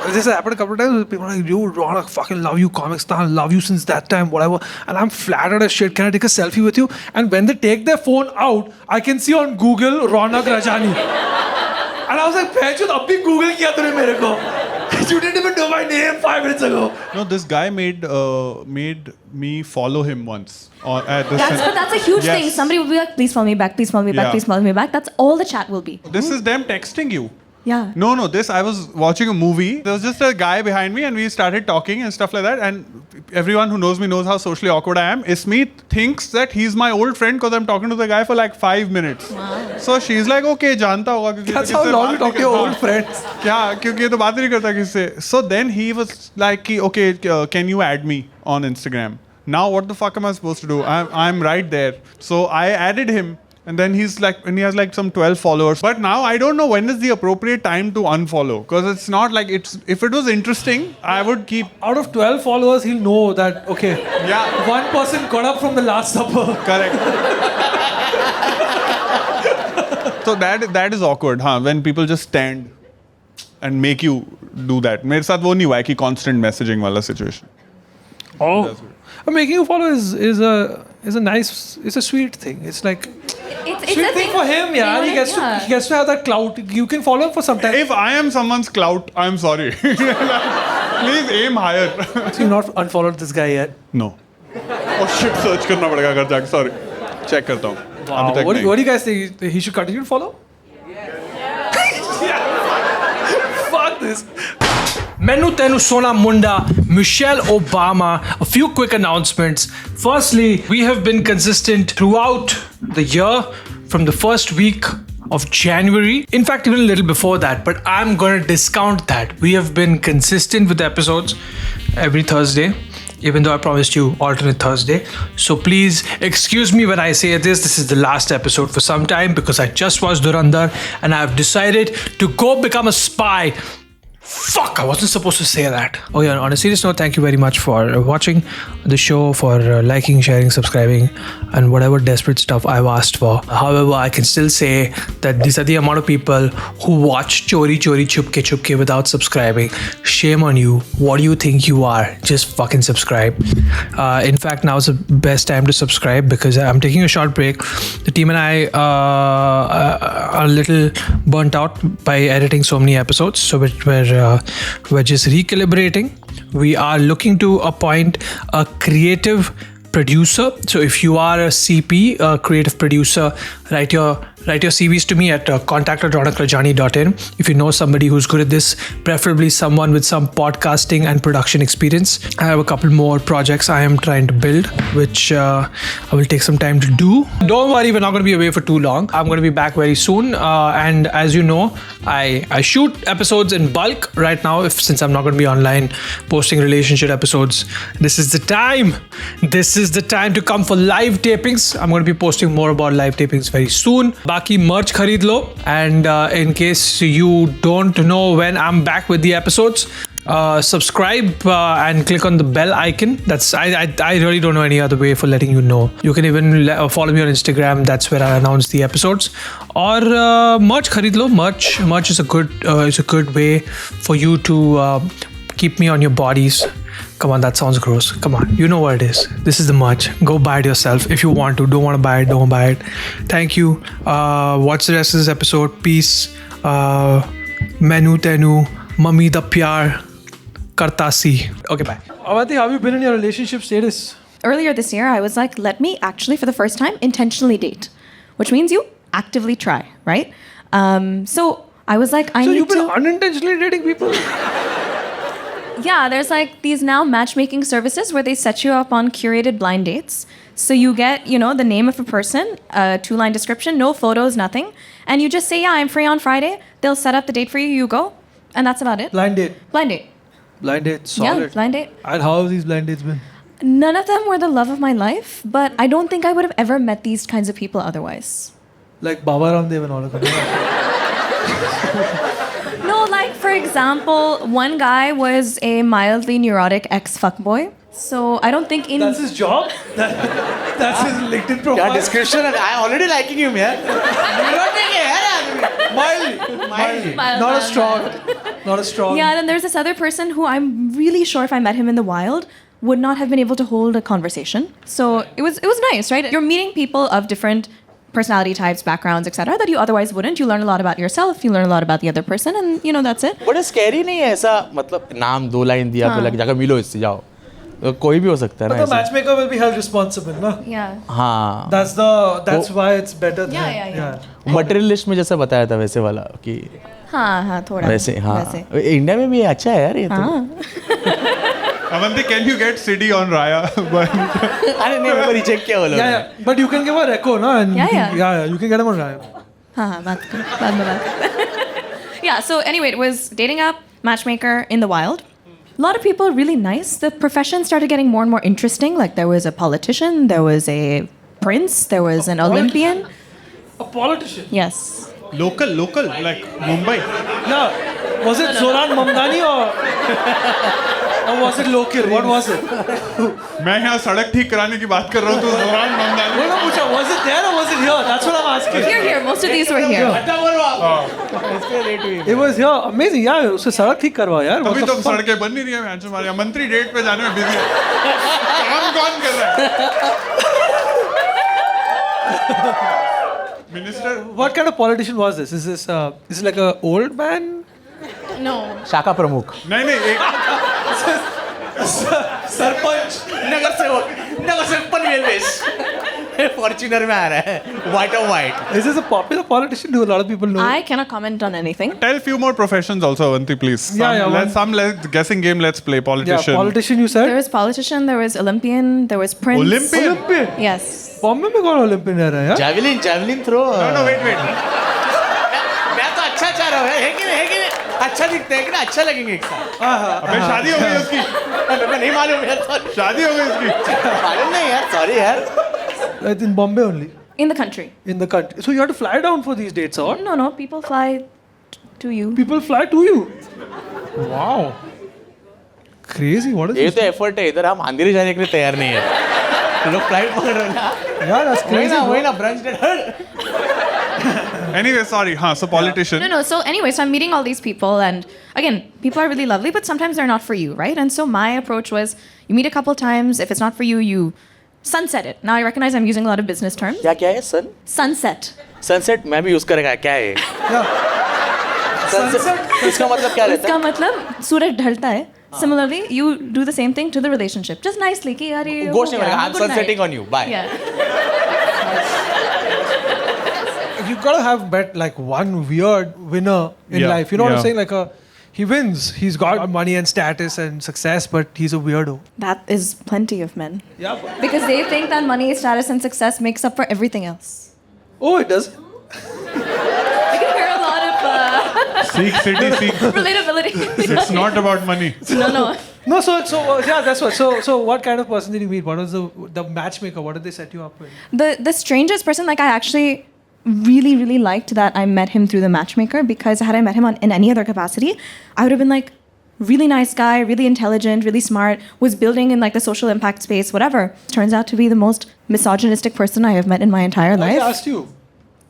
[SPEAKER 1] This has happened a couple of times. People are like, dude, Ron, I fucking love you, Comic Star, I love you since that time, whatever. And I'm flattered as shit. Can I take a selfie with you? And when they take their phone out, I can see on Google, Ronak Rajani. And I was like, Pechut, abhi Google kiya tune mere ko. You didn't even know my name 5 minutes ago.
[SPEAKER 2] No, this guy made me follow him once.
[SPEAKER 3] That's a huge thing. Somebody will be like, please follow me back, please follow me back, please follow me back. That's all the chat will be.
[SPEAKER 2] This is them texting you.
[SPEAKER 3] Yeah.
[SPEAKER 2] No, I was watching a movie. There was just a guy behind me and we started talking and stuff like that. And everyone who knows me knows how socially awkward I am. Ismeet thinks that he's my old friend because I'm talking to the guy for like 5 minutes. Wow. So she's like, okay, janta hoga.
[SPEAKER 1] That's how long you talk to your old friends.
[SPEAKER 2] Yeah, kyunki ye to baat hi nahi karta kisse. So then he was like, okay, can you add me on Instagram? Now what the fuck am I supposed to do? I'm right there. So I added him. And then he has like some 12 followers. But now I don't know when is the appropriate time to unfollow. Because it's not like if it was interesting, I would keep.
[SPEAKER 1] Out of 12 followers, he'll know that, okay,
[SPEAKER 2] Yeah.
[SPEAKER 1] one person got up from the Last Supper.
[SPEAKER 2] Correct. So that is awkward, huh? When people just stand and make you do that. मेरे साथ वो नहीं हुआ है कि constant messaging वाला situation.
[SPEAKER 1] Oh. Making you follow is a sweet thing. It's like
[SPEAKER 3] It's
[SPEAKER 1] sweet thing for him, yeah. He gets to have that clout. You can follow him for some time.
[SPEAKER 2] If I am someone's clout, I'm sorry. Please aim higher.
[SPEAKER 1] So you've not unfollowed this guy yet?
[SPEAKER 2] No. Oh shit, search करना पड़ेगा अगर जाके. Sorry. Check करता हूँ.
[SPEAKER 1] Wow.
[SPEAKER 2] अभी तक नहीं.
[SPEAKER 1] What do you guys think? He should continue to follow? Yeah. Fuck this. Menu Tenu Sona Munda, Michelle Obama. A few quick announcements. Firstly, we have been consistent throughout the year from the first week of January. In fact, even a little before that, but I'm going to discount that. We have been consistent with episodes every Thursday, even though I promised you alternate Thursday. So please excuse me when I say this. This is the last episode for some time because I just watched Dhurandhar and I've decided to go become a spy. Fuck, I wasn't supposed to say that. Oh yeah, on a serious note, thank you very much for watching the show, for liking, sharing, subscribing, and whatever desperate stuff I've asked for. However, I can still say that these are the amount of people who watch Chori Chori Chupke Chupke without subscribing. Shame on you. What do you think you are? Just fucking subscribe. In fact, now is the best time to subscribe because I'm taking a short break. The team and I are a little burnt out by editing so many episodes, so we're just recalibrating. We are looking to appoint a creative producer. So if you are a CP, a creative producer, write your CVs to me at contact@ronakrajani.in. If you know somebody who's good at this, preferably someone with some podcasting and production experience. I have a couple more projects I am trying to build, which I will take some time to do. Don't worry, we're not going to be away for too long. I'm going to be back very soon. And as you know, I shoot episodes in bulk right now, since I'm not going to be online posting relationship episodes. This is the time. This is the time to come for live tapings. I'm going to be posting more about live tapings very soon. Baki merch kharid lo, and in case you don't know when I'm back with the episodes,
[SPEAKER 9] subscribe and click on the bell icon. That's I really don't know any other way for letting you know. You can even follow me on Instagram. That's where I announce the episodes. Or merch kharid lo. Merch is a good way for you to keep me on your bodies. Come on, that sounds gross. Come on, you know what it is. This is the merch. Go buy it yourself if you want to. Don't want to buy it, don't buy it. Thank you. Watch the rest of this episode. Peace. Menu tenu, mummy da pyar, karta si. Okay, bye.
[SPEAKER 1] Avanti, how have you been in your relationship status?
[SPEAKER 3] Earlier this year, I was like, let me actually, for the first time, intentionally date, which means you actively try, right? So I was like, I
[SPEAKER 1] So
[SPEAKER 3] need
[SPEAKER 1] you've been
[SPEAKER 3] to.
[SPEAKER 1] unintentionally dating people?
[SPEAKER 3] Yeah, there's like these now matchmaking services where they set you up on curated blind dates. So you get, the name of a person, a 2-line description, no photos, nothing. And you just say, yeah, I'm free on Friday. They'll set up the date for you, you go. And that's about it.
[SPEAKER 1] Blind date.
[SPEAKER 3] Blind date.
[SPEAKER 1] Blind date, solid.
[SPEAKER 3] Yeah, blind date.
[SPEAKER 1] And how have these blind dates been?
[SPEAKER 3] None of them were the love of my life, but I don't think I would have ever met these kinds of people otherwise.
[SPEAKER 1] Like Baba Ramdev and all of that.
[SPEAKER 3] No, like for example, one guy was a mildly neurotic ex-fuckboy. So I don't think in...
[SPEAKER 1] That's his job? That's his LinkedIn profile?
[SPEAKER 8] क्या description है? I'm already liking him, यार. Neurotic है यार आदमी.
[SPEAKER 1] Mildly.
[SPEAKER 3] Mild,
[SPEAKER 1] Not
[SPEAKER 3] mild,
[SPEAKER 1] as strong. Not as strong.
[SPEAKER 3] Yeah, then there's this other person who I'm really sure if I met him in the wild would not have been able to hold a conversation. So it was nice, right? You're meeting people of different personality types, backgrounds, etc. that you otherwise wouldn't. You learn a lot about yourself, you learn a lot about the other person, and that's it.
[SPEAKER 8] बड़ा scary नहीं है ऐसा मतलब नाम 2 line दिया तो लग जाकर मिलो इससे जाओ तो कोई भी हो सकता है
[SPEAKER 1] But
[SPEAKER 8] ना
[SPEAKER 1] the matchmaker will be held responsible, no?
[SPEAKER 3] Yeah.
[SPEAKER 8] हाँ
[SPEAKER 1] That's why it's better than...
[SPEAKER 3] Yeah.
[SPEAKER 8] Materialist में जैसा बताया था वैसे वाला कि
[SPEAKER 3] हाँ, थोड़ा.
[SPEAKER 8] वैसे हाँ
[SPEAKER 3] वैसे.
[SPEAKER 8] इंडिया में भी अच्छा है यार ये तो
[SPEAKER 2] Avanti, can you get Sidhi on Raya?
[SPEAKER 8] अरे नहीं मेरे को रिजेक्ट किया बोला
[SPEAKER 1] Yeah. But you can give a reco, no? And
[SPEAKER 3] Yeah.
[SPEAKER 1] You can get him on Raya.
[SPEAKER 3] हाँ, बात कर. Yeah, so anyway, it was dating app, matchmaker in the wild. A lot of people really nice. The profession started getting more and more interesting. Like there was a politician, there was a prince, there was an Olympian.
[SPEAKER 1] A politician?
[SPEAKER 3] Yes.
[SPEAKER 2] Local, like Mumbai.
[SPEAKER 1] Yeah. Was it Zoran Mamdani or was it local? What was it?
[SPEAKER 2] मैं यहाँ सड़क ठीक कराने की बात कर रहा हूँ तो जोरान ममदानी.
[SPEAKER 1] No, पूछा. Was it there or was it here? That's what I'm asking.
[SPEAKER 3] Here. Most of these were here.
[SPEAKER 1] It was here. Amazing. Yeah, उससे सड़क ठीक करवा यार.
[SPEAKER 2] अभी तो सड़कें बन नहीं रही हैं मैच हमारे मंत्री डेट पे जाने में बिजी है. काम कौन कर रहा है? Minister.
[SPEAKER 1] What kind of politician was this? Is this like a old man?
[SPEAKER 3] No.
[SPEAKER 8] शाखा प्रमुख
[SPEAKER 2] नहीं
[SPEAKER 1] सरपंच.
[SPEAKER 8] नगर सेवक पनवेल बेस फॉर्च्यूनर में आ रहा है white on white.
[SPEAKER 1] Is this a popular politician? Do a lot of people know?
[SPEAKER 3] I cannot comment on anything.
[SPEAKER 2] Tell few more professions also, Avanti, please. Some guessing game. Let's play politician.
[SPEAKER 1] Yeah, politician. You said.
[SPEAKER 3] There was politician, there was Olympian, there was prince.
[SPEAKER 2] Olympian.
[SPEAKER 3] Yes.
[SPEAKER 1] Bombay में कौन Olympian रह रहा है यार?
[SPEAKER 8] javelin throw.
[SPEAKER 2] No, wait.
[SPEAKER 8] मैं तो अच्छा चाह रहा हूँ है कि नहीं अच्छा दिखता है कि ना अच्छा लगेंगे एक साथ.
[SPEAKER 2] अबे शादी हो गई उसकी.
[SPEAKER 8] मेरे को नहीं मालूम यार
[SPEAKER 2] शादी हो गई उसकी.
[SPEAKER 8] मालूम नहीं यार सॉरी यार.
[SPEAKER 1] In Bombay only.
[SPEAKER 3] In the country.
[SPEAKER 1] In the country. So you have to fly down for these dates, or?
[SPEAKER 3] No. People fly to you.
[SPEAKER 1] People fly to you. Wow. Crazy. What is
[SPEAKER 8] ये
[SPEAKER 1] this?
[SPEAKER 8] तो effort है इधर हम अंधेरे जाने के लिए तैयार नहीं है. लोग फ्लाइट पकड़ रहे हैं ना.
[SPEAKER 1] Yeah, that's crazy.
[SPEAKER 8] वही ना brunch date.
[SPEAKER 2] Anyway, sorry. So politician.
[SPEAKER 3] No. So anyway, so I'm meeting all these people, and again, people are really lovely, but sometimes they're not for you, right? And so my approach was, you meet a couple times. If it's not for you, you sunset it. Now I recognize I'm using a lot of business terms.
[SPEAKER 8] क्या है सन?
[SPEAKER 3] Sunset.
[SPEAKER 8] Sunset मैं भी use करेगा क्या है? Sunset इसका मतलब क्या रहता
[SPEAKER 3] इसका
[SPEAKER 8] है?
[SPEAKER 3] मतलब सूरज ढलता है. Similarly, you do the same thing to the relationship. Just nicely, कि यार ये
[SPEAKER 8] Ghost
[SPEAKER 3] हो
[SPEAKER 8] नहीं
[SPEAKER 3] गया,
[SPEAKER 8] करेगा. I'm
[SPEAKER 3] good night.
[SPEAKER 8] sunsetting on you. Bye.
[SPEAKER 3] Yeah.
[SPEAKER 1] You've got to have like one weird winner in
[SPEAKER 2] Yeah,
[SPEAKER 1] life. You know what I'm
[SPEAKER 2] yeah.
[SPEAKER 1] saying? Like he wins. He's got money and status and success, but he's a weirdo.
[SPEAKER 3] That is plenty of men.
[SPEAKER 1] Yeah.
[SPEAKER 3] Because they think that money, status, and success makes up for everything else.
[SPEAKER 1] Oh, it does.
[SPEAKER 3] I can hear a lot of
[SPEAKER 2] Seek city, seek.
[SPEAKER 3] relatability.
[SPEAKER 2] It's not about money.
[SPEAKER 3] No.
[SPEAKER 1] No, so yeah, that's what. So what kind of person did you meet? What was the matchmaker? What did they set you up with?
[SPEAKER 3] The strangest person, like I actually really liked that I met him through the matchmaker, because had I met him in any other capacity, I would have been like, really nice guy, really intelligent, really smart, was building in like the social impact space, whatever. Turns out to be the most misogynistic person I have met in my entire
[SPEAKER 1] I
[SPEAKER 3] life.
[SPEAKER 1] asked you.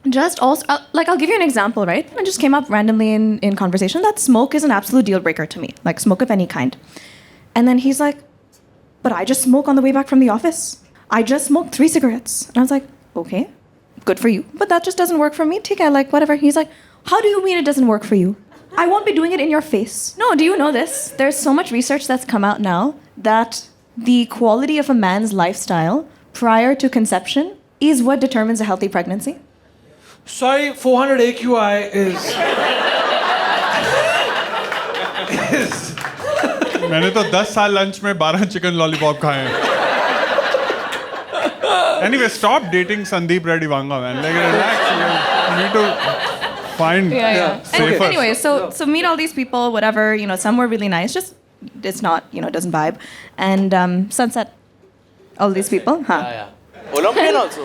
[SPEAKER 3] Just also, like, I'll give you an example, right? It just came up randomly in conversation that smoke is an absolute deal breaker to me, like smoke of any kind. And then he's like, but I just smoke on the way back from the office. I just smoked 3 cigarettes. And I was like, okay, good for you. But that just doesn't work for me. Take it, like, whatever. He's like, how do you mean it doesn't work for you? I won't be doing it in your face. No, do you know this? There's so much research that's come out now that the quality of a man's lifestyle prior to conception is what determines a healthy pregnancy.
[SPEAKER 1] Sorry, 400 AQI is.
[SPEAKER 2] मैंने तो 10 साल lunch में 12 chicken lollipop खाए हैं. Anyway, stop dating Sandeep Reddy Vanga, man. Like, relax. You need to find safer.
[SPEAKER 3] Anyway, so meet all these people, whatever, you know, some were really nice, just it's not, you know, doesn't vibe. And Sunset, all these people, huh?
[SPEAKER 8] Yeah. Olympian also.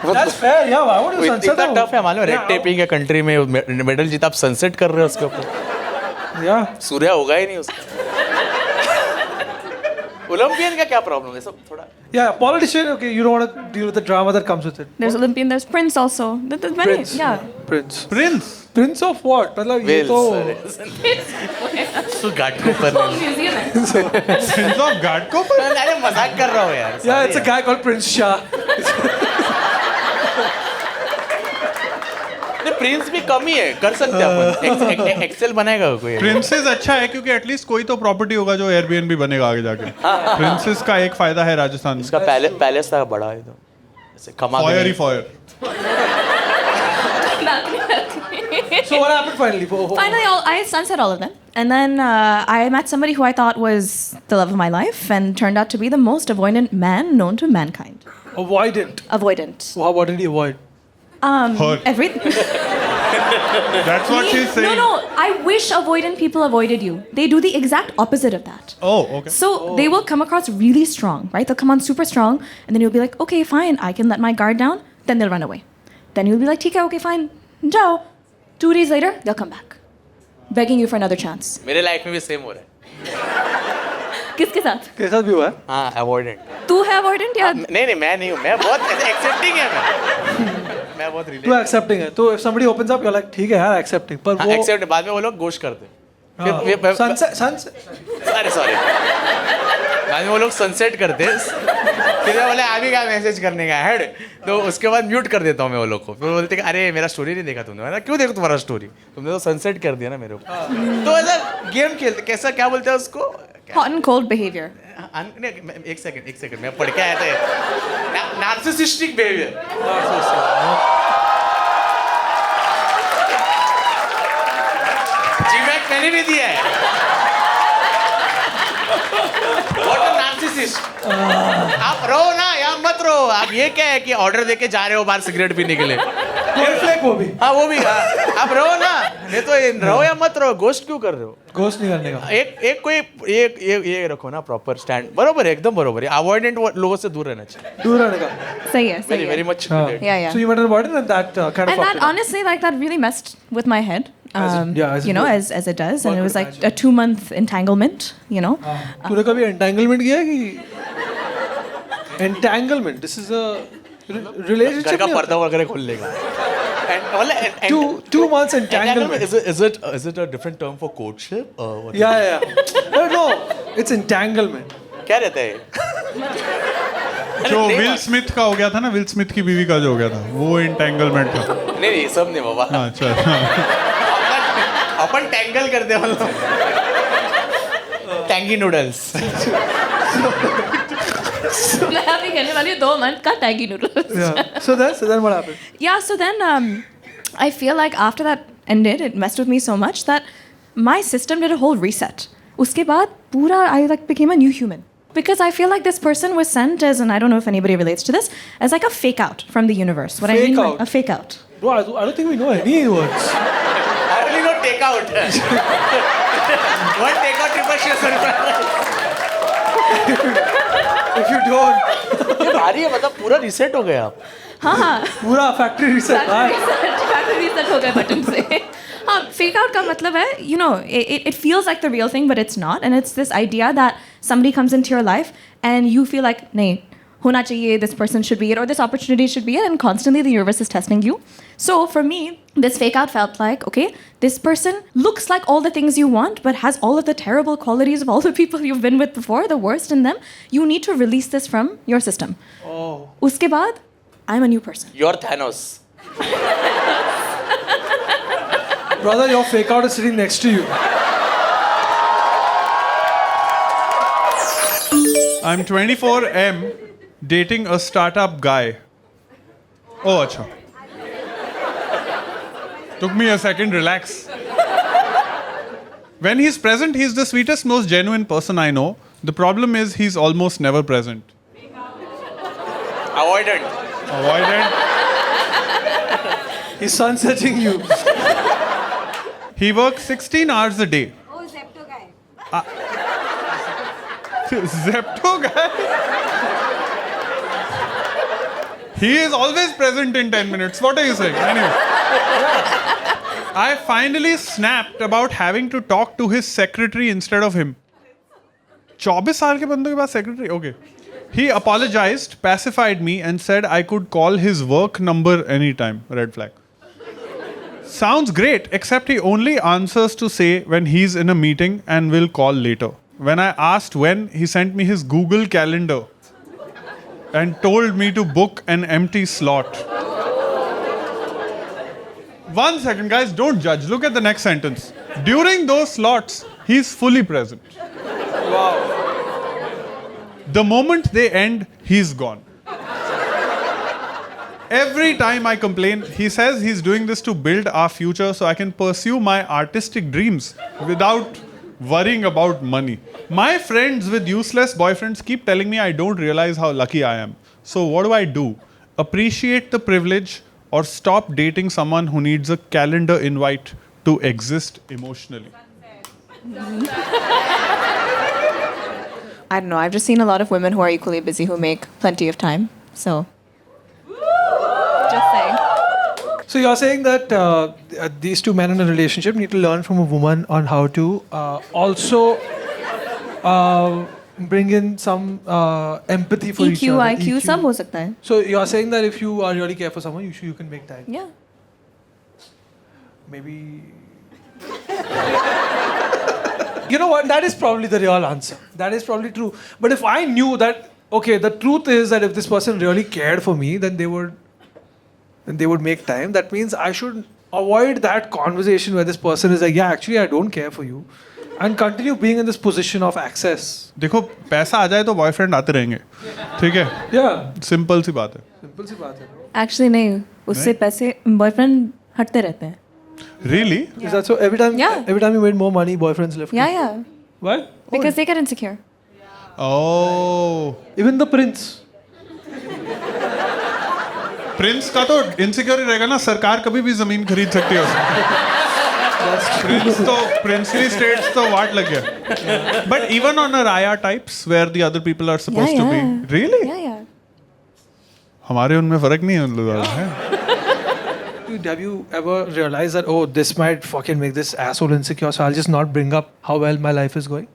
[SPEAKER 1] That's fair, yeah. Why would you sunset?
[SPEAKER 8] इतना tough है मालूम, red tapping के country में medal जीता, आप sunset कर रहे हो उसके ऊपर.
[SPEAKER 1] Yeah.
[SPEAKER 8] सूर्य होगा ही नहीं उसका. ओलंपियन का क्या प्रॉब्लम है सब थोड़ा.
[SPEAKER 1] Yeah, politician, okay, you don't want to deal with the drama that comes with it.
[SPEAKER 3] There's Olympian, there's Prince also. There's many,
[SPEAKER 1] Prince.
[SPEAKER 3] yeah.
[SPEAKER 1] Prince. Prince of what? मतलब ये तो.
[SPEAKER 8] तो Ghatkopar.
[SPEAKER 3] Whole New Zealand.
[SPEAKER 2] Prince of Ghatkopar?
[SPEAKER 8] अरे मजाक कर रहा हूँ यार.
[SPEAKER 1] Yeah, it's a guy called Prince Shah.
[SPEAKER 8] Prince भी कम ही है, कर सकते हैं अपन. एक्सेल बनाएगा कोई.
[SPEAKER 2] प्रिंसेस अच्छा है क्योंकि एटलीस्ट कोई तो प्रॉपर्टी होगा जो एयरबीएनबी बनेगा आगे जाके. प्रिंसेस का एक फायदा है राजस्थान में.
[SPEAKER 8] इसका पैलेस था बड़ा है तो ऐसे कमा.
[SPEAKER 2] Foyer he foyer.
[SPEAKER 1] So what happened finally?
[SPEAKER 3] Finally, I sunset all of them. And then I met somebody who I thought was the love of my life and turned out to be the most avoidant man known to mankind.
[SPEAKER 1] Avoidant.
[SPEAKER 3] Avoidant.
[SPEAKER 1] What did he avoid?
[SPEAKER 2] Hurt.
[SPEAKER 3] Everything.
[SPEAKER 2] That's what she's saying.
[SPEAKER 3] No, I wish avoidant people avoided you. They do the exact opposite of that.
[SPEAKER 2] Oh, okay.
[SPEAKER 3] So they will come across really strong, right? They'll come on super strong, and then you'll be like, okay, fine, I can let my guard down. Then they'll run away. Then you'll be like, ठीक है, okay, fine, जाओ. 2 days later, they'll come back, begging you for another chance.
[SPEAKER 8] मेरे life में भी same हो रहा है.
[SPEAKER 3] किसके साथ?
[SPEAKER 1] के साथ भी हुआ है?
[SPEAKER 8] हाँ, अवॉइडेंट.
[SPEAKER 3] तू है avoidant या?
[SPEAKER 8] नहीं मैं नहीं हूँ. मैं बहुत एक्सेप्टिंग है. मैं बहुत
[SPEAKER 1] तू accepting है. तो if somebody opens up, you're like, ठीक है यार, accepting. पर वो
[SPEAKER 8] एक्सेप्ट बाद में वो लोग गोश करते हैं.
[SPEAKER 1] sunset.
[SPEAKER 8] अरे सॉरी. बाद में वो लोग सनसेट करते हैं. फिर मैं बोले अभी क्या मैसेज करने का हेड, तो उसके बाद म्यूट कर देता हूँ मैं वो लोग को. फिर बोलते हैं अरे मेरा स्टोरी नहीं देखा तुमने. मैंने क्यों देखो तुम्हारा स्टोरी, तुमने तो सनसेट कर दिया ना मेरे ऊपर. तो ऐसा गेम खेलते, कैसा क्या बोलते हैं उसको.
[SPEAKER 3] Hot and cold behavior.
[SPEAKER 8] एक सेकंड मैं पढ़ के आया था. Narcissistic behaviour. जीवैक मैंने भी दिया है. What a narcissist. आप रहो ना या मत रहो. आप ये क्या है कि ऑर्डर देके जा रहे हो बाहर सिगरेट पीने के लिए.
[SPEAKER 1] वो भी.
[SPEAKER 8] हाँ वो भी. आप रहो ना, नहीं तो रहो या मत रहो. गोस्ट क्यों कर रहे हो?
[SPEAKER 1] घोस्ट नहीं करने का.
[SPEAKER 8] एक कोई ये रखो ना प्रॉपर स्टैंड. बरोबर है, एकदम बरोबर है. अवॉइडेंट लोगों से दूर रहना चाहिए.
[SPEAKER 1] दूर रहने का.
[SPEAKER 3] सही है.
[SPEAKER 8] Very much.
[SPEAKER 3] Yeah.
[SPEAKER 1] So you went avoidant and that kind of.
[SPEAKER 3] And that honestly, like that really messed with my head.
[SPEAKER 1] as
[SPEAKER 3] you know,
[SPEAKER 1] it
[SPEAKER 3] as it does, and it was like a 2-month entanglement. You know.
[SPEAKER 1] तूने कभी entanglement किया कि? Entanglement. This is a relationship.
[SPEAKER 8] घर का पर्दा वगैरह खोल लेगा.
[SPEAKER 1] 2 months entanglement.
[SPEAKER 8] Is it a different term for courtship?
[SPEAKER 1] Yeah. No, it's entanglement.
[SPEAKER 8] क्या रहता है?
[SPEAKER 2] जो विल स्मिथ का हो गया था ना, विल स्मिथ की बीवी का जो हो गया था, वो एंटेंगलमेंट था.
[SPEAKER 8] नहीं सब नहीं बाबा.
[SPEAKER 2] अच्छा.
[SPEAKER 8] अपन टैंगल करते हैं मतलब. Tangy noodles.
[SPEAKER 3] मैं अभी कहने वाली हूँ 2 month का tangy noodles.
[SPEAKER 1] Yeah. So then what happened?
[SPEAKER 3] Yeah, so then I feel like after that ended, it messed with me so much that my system did a whole reset. उसके बाद पूरा I like became a new human. Because I feel like this person was sent as, and I don't know if anybody relates to this, as like a fake out from the universe. What I mean by a fake out.
[SPEAKER 1] Bro, I don't think we know any words.
[SPEAKER 8] I only know take out. One take out
[SPEAKER 1] If you don't.
[SPEAKER 8] ये भारी है, मतलब पूरा reset हो गया.
[SPEAKER 3] हाँ.
[SPEAKER 1] पूरा factory reset.
[SPEAKER 3] Factory reset हो गए बटन से. Fake out का मतलब है, you know, it feels like the real thing, but it's not. And it's this idea that somebody comes into your life and you feel like, nahin, hona chahiye, this person should be it, or this opportunity should be it, and constantly the universe is testing you. So for me, this fake out felt like, okay, this person looks like all the things you want, but has all of the terrible qualities of all the people you've been with before, the worst in them. You need to release this from your system.
[SPEAKER 9] Oh.
[SPEAKER 3] Uske baad, I'm a new person.
[SPEAKER 8] You're Thanos.
[SPEAKER 9] Brother, your fake out is sitting next to you.
[SPEAKER 2] I'm 24M, dating a startup guy. Oh, acha. Took me a second, relax. When he's present, he's the sweetest, most genuine person I know. The problem is he's almost never present.
[SPEAKER 8] Avoidant.
[SPEAKER 2] Avoidant.
[SPEAKER 9] He's sunsetting you.
[SPEAKER 2] He works 16 hours a day.
[SPEAKER 7] Oh, Zepto guy.
[SPEAKER 2] Zepto guy. He is always present in 10 minutes. What are you saying? Anyway. I finally snapped about having to talk to his secretary instead of him. 24 साल के बंदों के पास secretary? Okay. He apologized, pacified me, and said I could call his work number anytime. Red flag. Sounds great, except he only answers to say when he's in a meeting and will call later. When I asked when, he sent me his Google Calendar and told me to book an empty slot. 1 second, guys, don't judge. Look at the next sentence. During those slots, he's fully present. Wow. The moment they end, he's gone. Every time I complain, he says he's doing this to build our future so I can pursue my artistic dreams without worrying about money. My friends with useless boyfriends keep telling me I don't realize how lucky I am. So what do I do? Appreciate the privilege or stop dating someone who needs a calendar invite to exist emotionally?
[SPEAKER 3] I don't know. I've just seen a lot of women who are equally busy who make plenty of time. So, just saying.
[SPEAKER 9] So you're saying that these two men in a relationship need to learn from a woman on how to also bring in some empathy for each
[SPEAKER 3] EQ,
[SPEAKER 9] other.
[SPEAKER 3] IQ, सब हो सकता है.
[SPEAKER 9] So you're saying that if you are really care for someone, you can make time.
[SPEAKER 3] Yeah.
[SPEAKER 9] Maybe. You know what? That is probably the real answer. That is probably true. But if I knew that, okay, the truth is that if this person really cared for me, then they would make time. That means I should avoid that conversation where this person is like, yeah, actually, I don't care for you, and continue being in this position of access.
[SPEAKER 2] देखो पैसा आ जाए तो boyfriend आते रहेंगे, ठीक है?
[SPEAKER 9] Yeah.
[SPEAKER 2] Simple सी बात है.
[SPEAKER 9] Simple सी बात है.
[SPEAKER 3] Actually नहीं. उससे पैसे boyfriend हटते रहते हैं.
[SPEAKER 2] Really?
[SPEAKER 9] Is that so? Every time you made more money, boyfriends left.
[SPEAKER 3] Yeah, yeah.
[SPEAKER 9] What?
[SPEAKER 3] Because they get insecure.
[SPEAKER 2] Oh.
[SPEAKER 9] Even the prince.
[SPEAKER 2] Prince का तो इनसिक्योर ही रहेगा ना, सरकार कभी भी जमीन खरीद सकती है उसको. Princely states तो वाट लग गया. But even on a Raya types where the other people are supposed to be. Really?
[SPEAKER 3] Yeah, yeah.
[SPEAKER 2] हमारे उनमें फर्क नहीं है उन लोगों में.
[SPEAKER 9] Have you ever realized that, oh, this might fucking make this asshole insecure, so I'll just not bring up how well my life is going?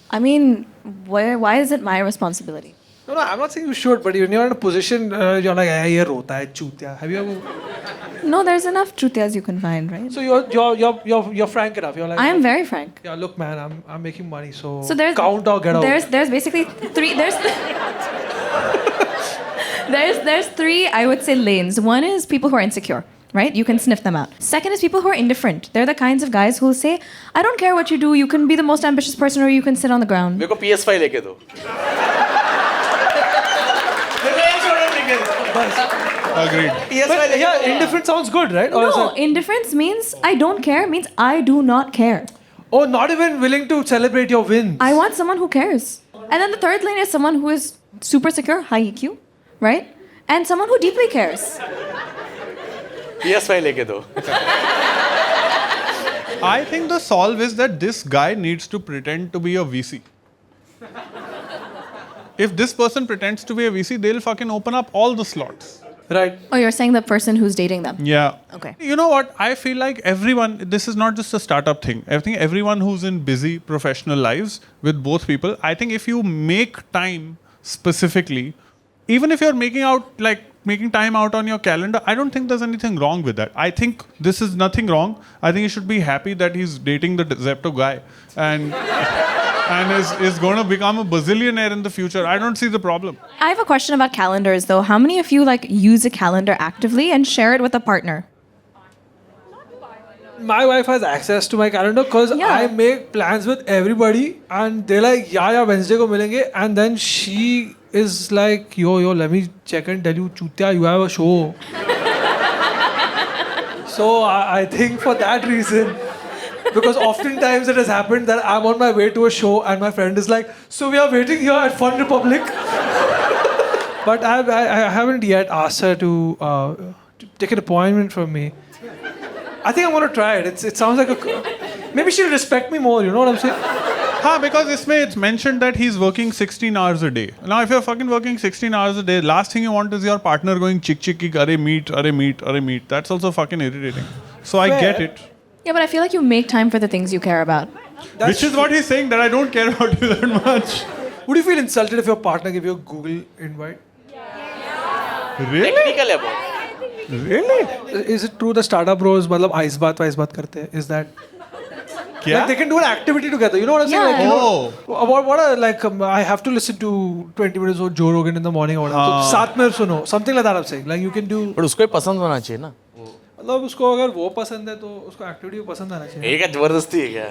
[SPEAKER 3] I mean, why is it my responsibility?
[SPEAKER 9] No, I'm not saying you should, but when you're in a position, you're like, ye rota hai, chutya. Have you ever?
[SPEAKER 3] No, there's enough truths you can find, right?
[SPEAKER 9] So you're frank enough. You're like,
[SPEAKER 3] I am very frank.
[SPEAKER 9] Yeah, look, man, I'm making money, so
[SPEAKER 3] there's
[SPEAKER 9] count or get out.
[SPEAKER 3] There's basically three. There's three, I would say, lanes. One is people who are insecure, right? You can sniff them out. Second is people who are indifferent. They're the kinds of guys who will say, I don't care what you do. You can be the most ambitious person or you can sit on the ground.
[SPEAKER 8] मेरे को PS5 लेके दो.
[SPEAKER 2] Agreed.
[SPEAKER 9] But yeah, indifferent sounds good, right? Or is
[SPEAKER 3] No,
[SPEAKER 9] it-
[SPEAKER 3] indifference means I don't care, means I do not care.
[SPEAKER 9] Oh, not even willing to celebrate your wins.
[SPEAKER 3] I want someone who cares. And then the third lane is someone who is super secure, high EQ, right? And someone who deeply cares.
[SPEAKER 8] PS5 लेके दो.
[SPEAKER 2] I think the solve is that this guy needs to pretend to be a VC. If this person pretends to be a VC, they'll fucking open up all the slots.
[SPEAKER 1] Right.
[SPEAKER 3] Oh, you're saying the person who's dating them.
[SPEAKER 2] Yeah.
[SPEAKER 3] Okay.
[SPEAKER 2] You know what? I feel like everyone, this is not just a startup thing. I think everyone who's in busy professional lives with both people, I think if you make time specifically, even if you're making time out on your calendar, I don't think there's anything wrong with that. I think this is nothing wrong. I think you should be happy that he's dating the Zepto guy and is going to become a bazillionaire in the future. I don't see the problem.
[SPEAKER 3] I have a question about calendars, though. How many of you use a calendar actively and share it with a partner?
[SPEAKER 10] My wife has access to my calendar because
[SPEAKER 3] Yeah.
[SPEAKER 10] I make plans with everybody and they're like, yeah, Wednesday ko milenge. And then she is like, yo, let me check and tell you, Chutya, you have a show. So I think for that reason, because oftentimes it has happened that I'm on my way to a show and my friend is like, so we are waiting here at Fun Republic. But I haven't yet asked her to take an appointment from me. I think I'm going to try it. It sounds like maybe she'll respect me more, you know what I'm saying?
[SPEAKER 2] Because it's mentioned that he's working 16 hours a day. Now, if you're fucking working 16 hours a day, last thing you want is your partner going chick, arre meet. That's also fucking irritating. So I get it.
[SPEAKER 3] Yeah, but I feel like you make time for the things you care about.
[SPEAKER 2] Which is what he's saying, that I don't care about you that much.
[SPEAKER 10] Would you feel insulted if your partner gave you a Google invite?
[SPEAKER 2] Really?
[SPEAKER 8] Technical है बहुत.
[SPEAKER 2] Really?
[SPEAKER 10] Is it true the startup bros मतलब ice bath करते हैं? Is that?
[SPEAKER 2] Kya?
[SPEAKER 10] Like they can do an activity together. You know what I'm saying?
[SPEAKER 3] Yeah.
[SPEAKER 10] Like, you know, what are I have to listen to 20 minutes of Joe Rogan in the morning or whatever. तो साथ में सुनो. Something like that I'm saying. Like you can do.
[SPEAKER 8] But उसको ही पसंद होना चाहिए ना.
[SPEAKER 10] मतलब उसको अगर वो पसंद है तो उसको एक्टिविटी पसंद आना चाहिए.
[SPEAKER 8] ये क्या जबरदस्ती है क्या?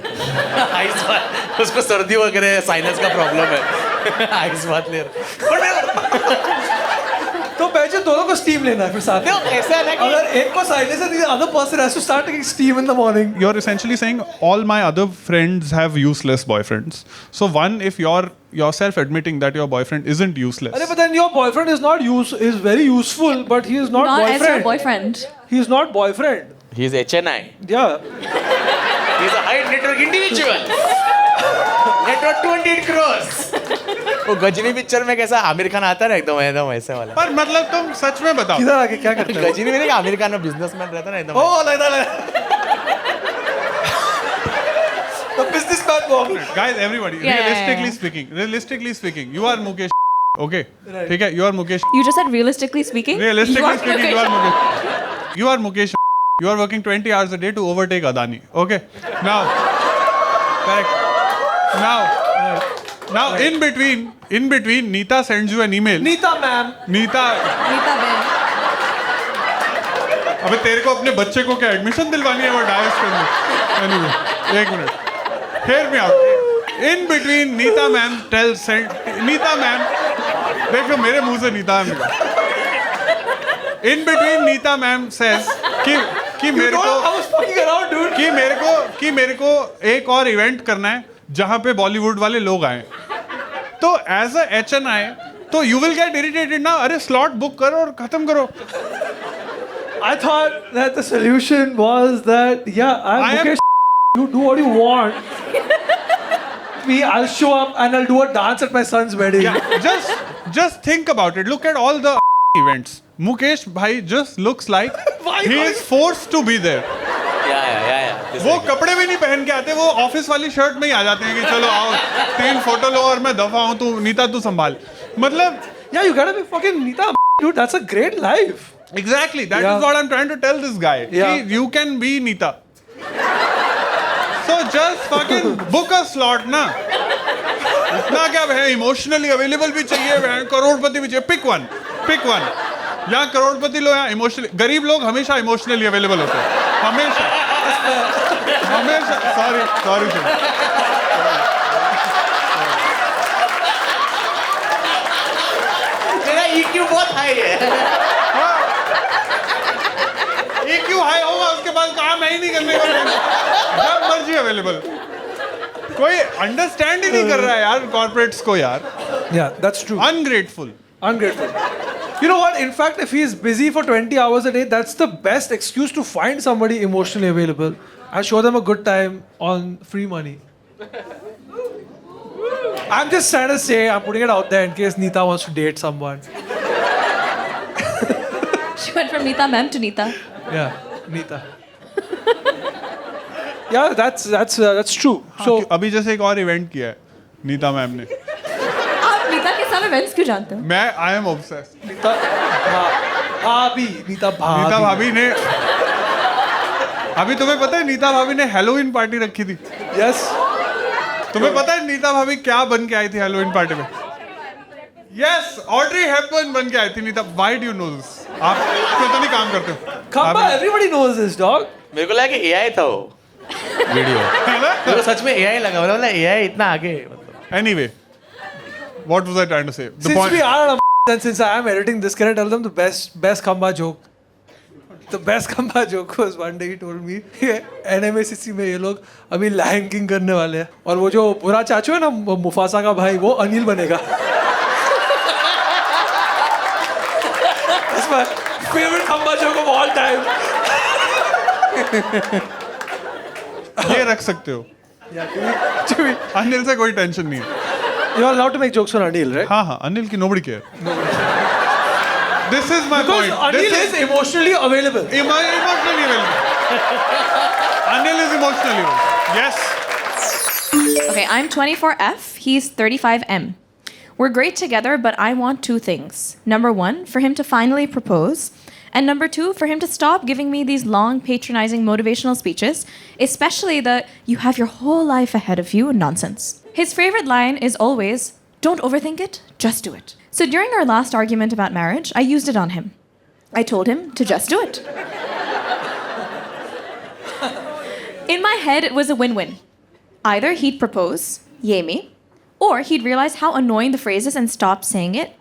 [SPEAKER 8] आइस बात. उसको सर्दी वगैरह साइनस का प्रॉब्लम है. आइस बात ले रहा.
[SPEAKER 10] तो पहले दोनों को स्टीम लेना है फिर साथ में.
[SPEAKER 8] ऐसा है ना कि
[SPEAKER 10] अगर एक को साइलेंस है, the other person has to start taking steam in the morning.
[SPEAKER 2] You're essentially saying all my other friends have useless boyfriends. So one, if you're yourself admitting that your boyfriend isn't useless.
[SPEAKER 10] अरे but then your boyfriend is not is very useful, but he is not
[SPEAKER 3] Not as your
[SPEAKER 10] boyfriend.
[SPEAKER 3] boyfriend.
[SPEAKER 10] He is not boyfriend.
[SPEAKER 8] he is HNI.
[SPEAKER 10] Yeah.
[SPEAKER 8] He is a high network individual. Network 200 crores. वो Ghazni picture में कैसा आमिर खान आता है ना एकदम ऐसे वाला.
[SPEAKER 2] पर मतलब तुम सच में बताओ.
[SPEAKER 10] किधर आके क्या करते हैं?
[SPEAKER 8] गजनी में नहीं आमिर खान बिजनेसमैन रहता ना एकदम.
[SPEAKER 10] Oh, like that. The businessman walk.
[SPEAKER 2] Guys, everybody,
[SPEAKER 3] Yeah.
[SPEAKER 2] realistically speaking, you are Mukesh. Okay? ठीक है, you are Mukesh.
[SPEAKER 3] You just said realistically speaking?
[SPEAKER 2] Realistically speaking, you are Mukesh. You are Mukesh. You are working 20 hours a day to overtake Adani. Okay? Now, correct. Now, in between, Neeta sends you an email.
[SPEAKER 10] Neeta ma'am.
[SPEAKER 2] Neeta, अबे तेरे को अपने बच्चे को क्या admission दिलवानी है वो DISE करने? Anyway, एक minute. Hear me out. In between, Neeta ma'am देखो मेरे मुंह से Neeta ma'am. In between, Neeta ma'am says कि मेरे को
[SPEAKER 10] I was fucking around, dude.
[SPEAKER 2] कि मेरे को एक और इवेंट करना है जहाँ पे बॉलीवुड वाले लोग आए. तो एज अ HNI तो यू विल गेट इरिटेटेड ना. अरे स्लॉट बुक करो और खत्म करो.
[SPEAKER 10] I thought that the solution was that I'm
[SPEAKER 2] I am-
[SPEAKER 10] Mukesh. You do what you want. Me, I'll show up and I'll do a dance at my son's wedding.
[SPEAKER 2] Yeah, just think about it. Look at all the events. Mukesh bhai just looks like he is forced to be there.
[SPEAKER 8] Yeah.
[SPEAKER 2] वो कपड़े भी नहीं पहन के आते, वो office वाली shirt में ही आ जाते हैं कि चलो आओ 3 फोटो लो और मैं दफा हूँ, तू नीता तू संभाल. मतलब
[SPEAKER 10] Yeah, you gotta be fucking Neeta, dude. That's a great life.
[SPEAKER 2] exactly that
[SPEAKER 10] Yeah.
[SPEAKER 2] is what I'm trying to tell this guy.
[SPEAKER 10] Yeah.
[SPEAKER 2] कि you can be Neeta. So just fucking book a slot ना. इतना क्या है, emotionally available भी चाहिए, करोड़पति भी चाहिए. Pick one. या करोड़पति लोग या इमोशनली. गरीब लोग हमेशा इमोशनली अवेलेबल होते हैं. हमेशा. सॉरी.
[SPEAKER 8] मेरा EQ बहुत हाई है.
[SPEAKER 2] EQ हाई होगा उसके बाद काम है ही नहीं करने का. जब मर्जी अवेलेबल. कोई अंडरस्टैंड ही नहीं कर रहा है यार कॉर्पोरेट्स को यार.
[SPEAKER 10] Yeah, that's true.
[SPEAKER 2] Ungrateful.
[SPEAKER 10] You know what? In fact, if he's busy for 20 hours a day, that's the best excuse to find somebody emotionally available and show them a good time on free money. I'm just trying to say, I'm putting it out there in case Neeta wants to date someone.
[SPEAKER 3] She went from Neeta ma'am to Neeta.
[SPEAKER 10] Yeah, Neeta. Yeah, that's true. So
[SPEAKER 2] अभी जैसे एक और event किया है Nita ma'am ने.
[SPEAKER 3] आप नीता के सारे events क्यों जानते हो?
[SPEAKER 2] मैं आई एम ऑब्सेस्ड.
[SPEAKER 10] Neeta भाभी, Neeta
[SPEAKER 2] नीता भाभी ने अभी तुम्हें पता है नीता भाभी ने हेलोवीन पार्टी रखी थी.
[SPEAKER 10] Yes.
[SPEAKER 2] तुम्हें पता है नीता भाभी क्या बन के आई थी हेलोवीन पार्टी में? यस, ऑड्री हेपबर्न बन के आई थी Neeta. Why do you know this? आप क्यों तो नहीं काम करते हो?
[SPEAKER 10] Khamba, everybody knows this, dog.
[SPEAKER 8] मेरे को लगा कि AI था वो वीडियो. मेरे को सच में AI लगा. बोला AI इतना आगे.
[SPEAKER 2] Anyway, what was I trying to say? The
[SPEAKER 10] Since
[SPEAKER 2] point.
[SPEAKER 10] we are on and since I am editing this, can I tell them the best Khamba joke? The best Khamba joke was one day he told me NMACC में ये लोग अभी Lion King करने वाले हैं और वो जो बुरा चाचू है ना मुफासा का भाई वो अनिल बनेगा. That's my favorite Khamba joke of all time.
[SPEAKER 2] ये रख सकते हो. अनिल से कोई टेंशन नहीं है.
[SPEAKER 10] You are allowed to make jokes on Anil, right?
[SPEAKER 2] हाँ हाँ, अनिल की nobody care. This is my
[SPEAKER 10] Because
[SPEAKER 2] point.
[SPEAKER 10] Anil is emotionally available.
[SPEAKER 2] Emotionally available. Anil is emotionally available. Yes.
[SPEAKER 3] Okay, I'm 24F. He's 35M. We're great together, but I want two things. Number one, for him to finally propose. And number two, for him to stop giving me these long, patronizing motivational speeches, especially the you have your whole life ahead of you nonsense. His favorite line is always, don't overthink it, just do it. So during our last argument about marriage, I used it on him. I told him to just do it. In my head, it was a win-win. Either he'd propose, yay me, or he'd realize how annoying the phrase is and stop saying it,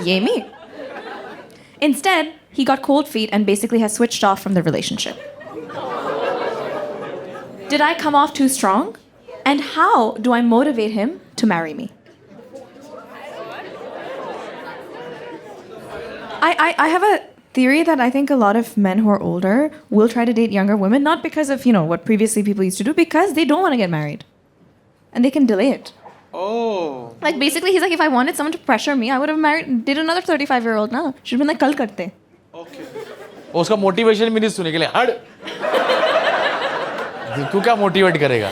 [SPEAKER 3] yay me. Instead, he got cold feet and basically has switched off from the relationship. Did I come off too strong? And how do I motivate him to marry me? I have a theory that I think a lot of men who are older will try to date younger women, not because of, what previously people used to do, because they don't want to get married. And they can delay it.
[SPEAKER 10] Oh.
[SPEAKER 3] Like, basically, he's like, if I wanted someone to pressure me, I would have did another 35-year-old now. Should have been like, kal karte.
[SPEAKER 8] Okay. उसका motivation भी नहीं सुने के लिए हट. तू क्या motivate करेगा?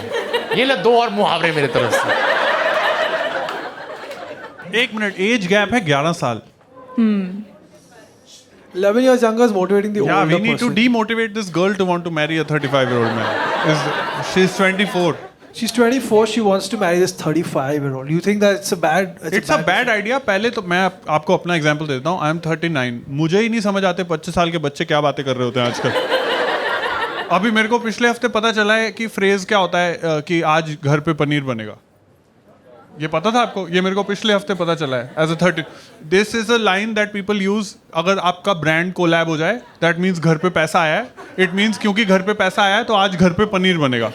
[SPEAKER 8] ये ले 2 और मुहावरे मेरे तरफ से.
[SPEAKER 2] 1 मिनट, एज गैप है 11 साल.
[SPEAKER 10] 11 years younger is motivating the
[SPEAKER 2] Yeah,
[SPEAKER 10] older
[SPEAKER 2] we need to
[SPEAKER 10] person.
[SPEAKER 2] demotivate this girl to want to marry a 35-year-old man. She's 24.
[SPEAKER 10] She's 24. She wants to marry this 35-year-old. You think that it's a bad?
[SPEAKER 2] It's a bad idea. पहले तो मैं आपको अपना example देता हूँ. I am 39. मुझे ही नहीं समझ आते 25 साल के बच्चे क्या बातें कर रहे होते हैं आजकल. अभी मेरे को पिछले हफ्ते पता चला है कि फ्रेज क्या होता है कि आज घर पे पनीर बनेगा. ये पता था आपको? ये मेरे को पिछले हफ्ते पता चला है. As a 30. This is a line that people use. अगर आपका ब्रांड कोलैब हो जाए, दैट मीन्स घर पे पैसा आया है. इट मीन्स क्योंकि घर पे पैसा आया है तो आज घर पे पनीर बनेगा.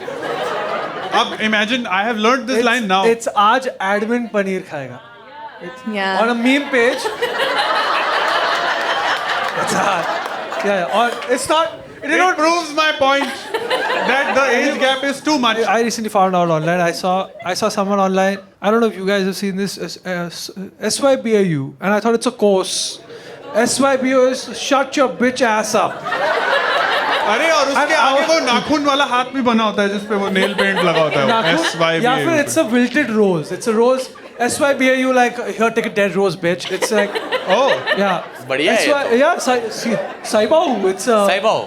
[SPEAKER 2] अब imagine I have learned this line now.
[SPEAKER 10] It's आज admin पनीर खाएगा.
[SPEAKER 3] Yeah.
[SPEAKER 10] On a meme page. It's hard. Yeah. Or it's not.
[SPEAKER 2] It proves my point that the age gap is too much.
[SPEAKER 10] I recently found out online. I saw someone online. I don't know if you guys have seen this. SYBAU, and I thought it's a course. SYBAU is shut your bitch ass up.
[SPEAKER 2] अरे और उसके आगे वो नाखून वाला हाथ भी बना होता है जिस पे वो नेल पेंट लगा होता है. SYBAU.
[SPEAKER 10] या फिर it's a wilted rose. It's a rose. SYBAU like here take a dead rose bitch. It's like
[SPEAKER 2] oh
[SPEAKER 10] yeah.
[SPEAKER 8] बढ़िया है.
[SPEAKER 10] Yeah, Saibao. It's
[SPEAKER 8] Saibao.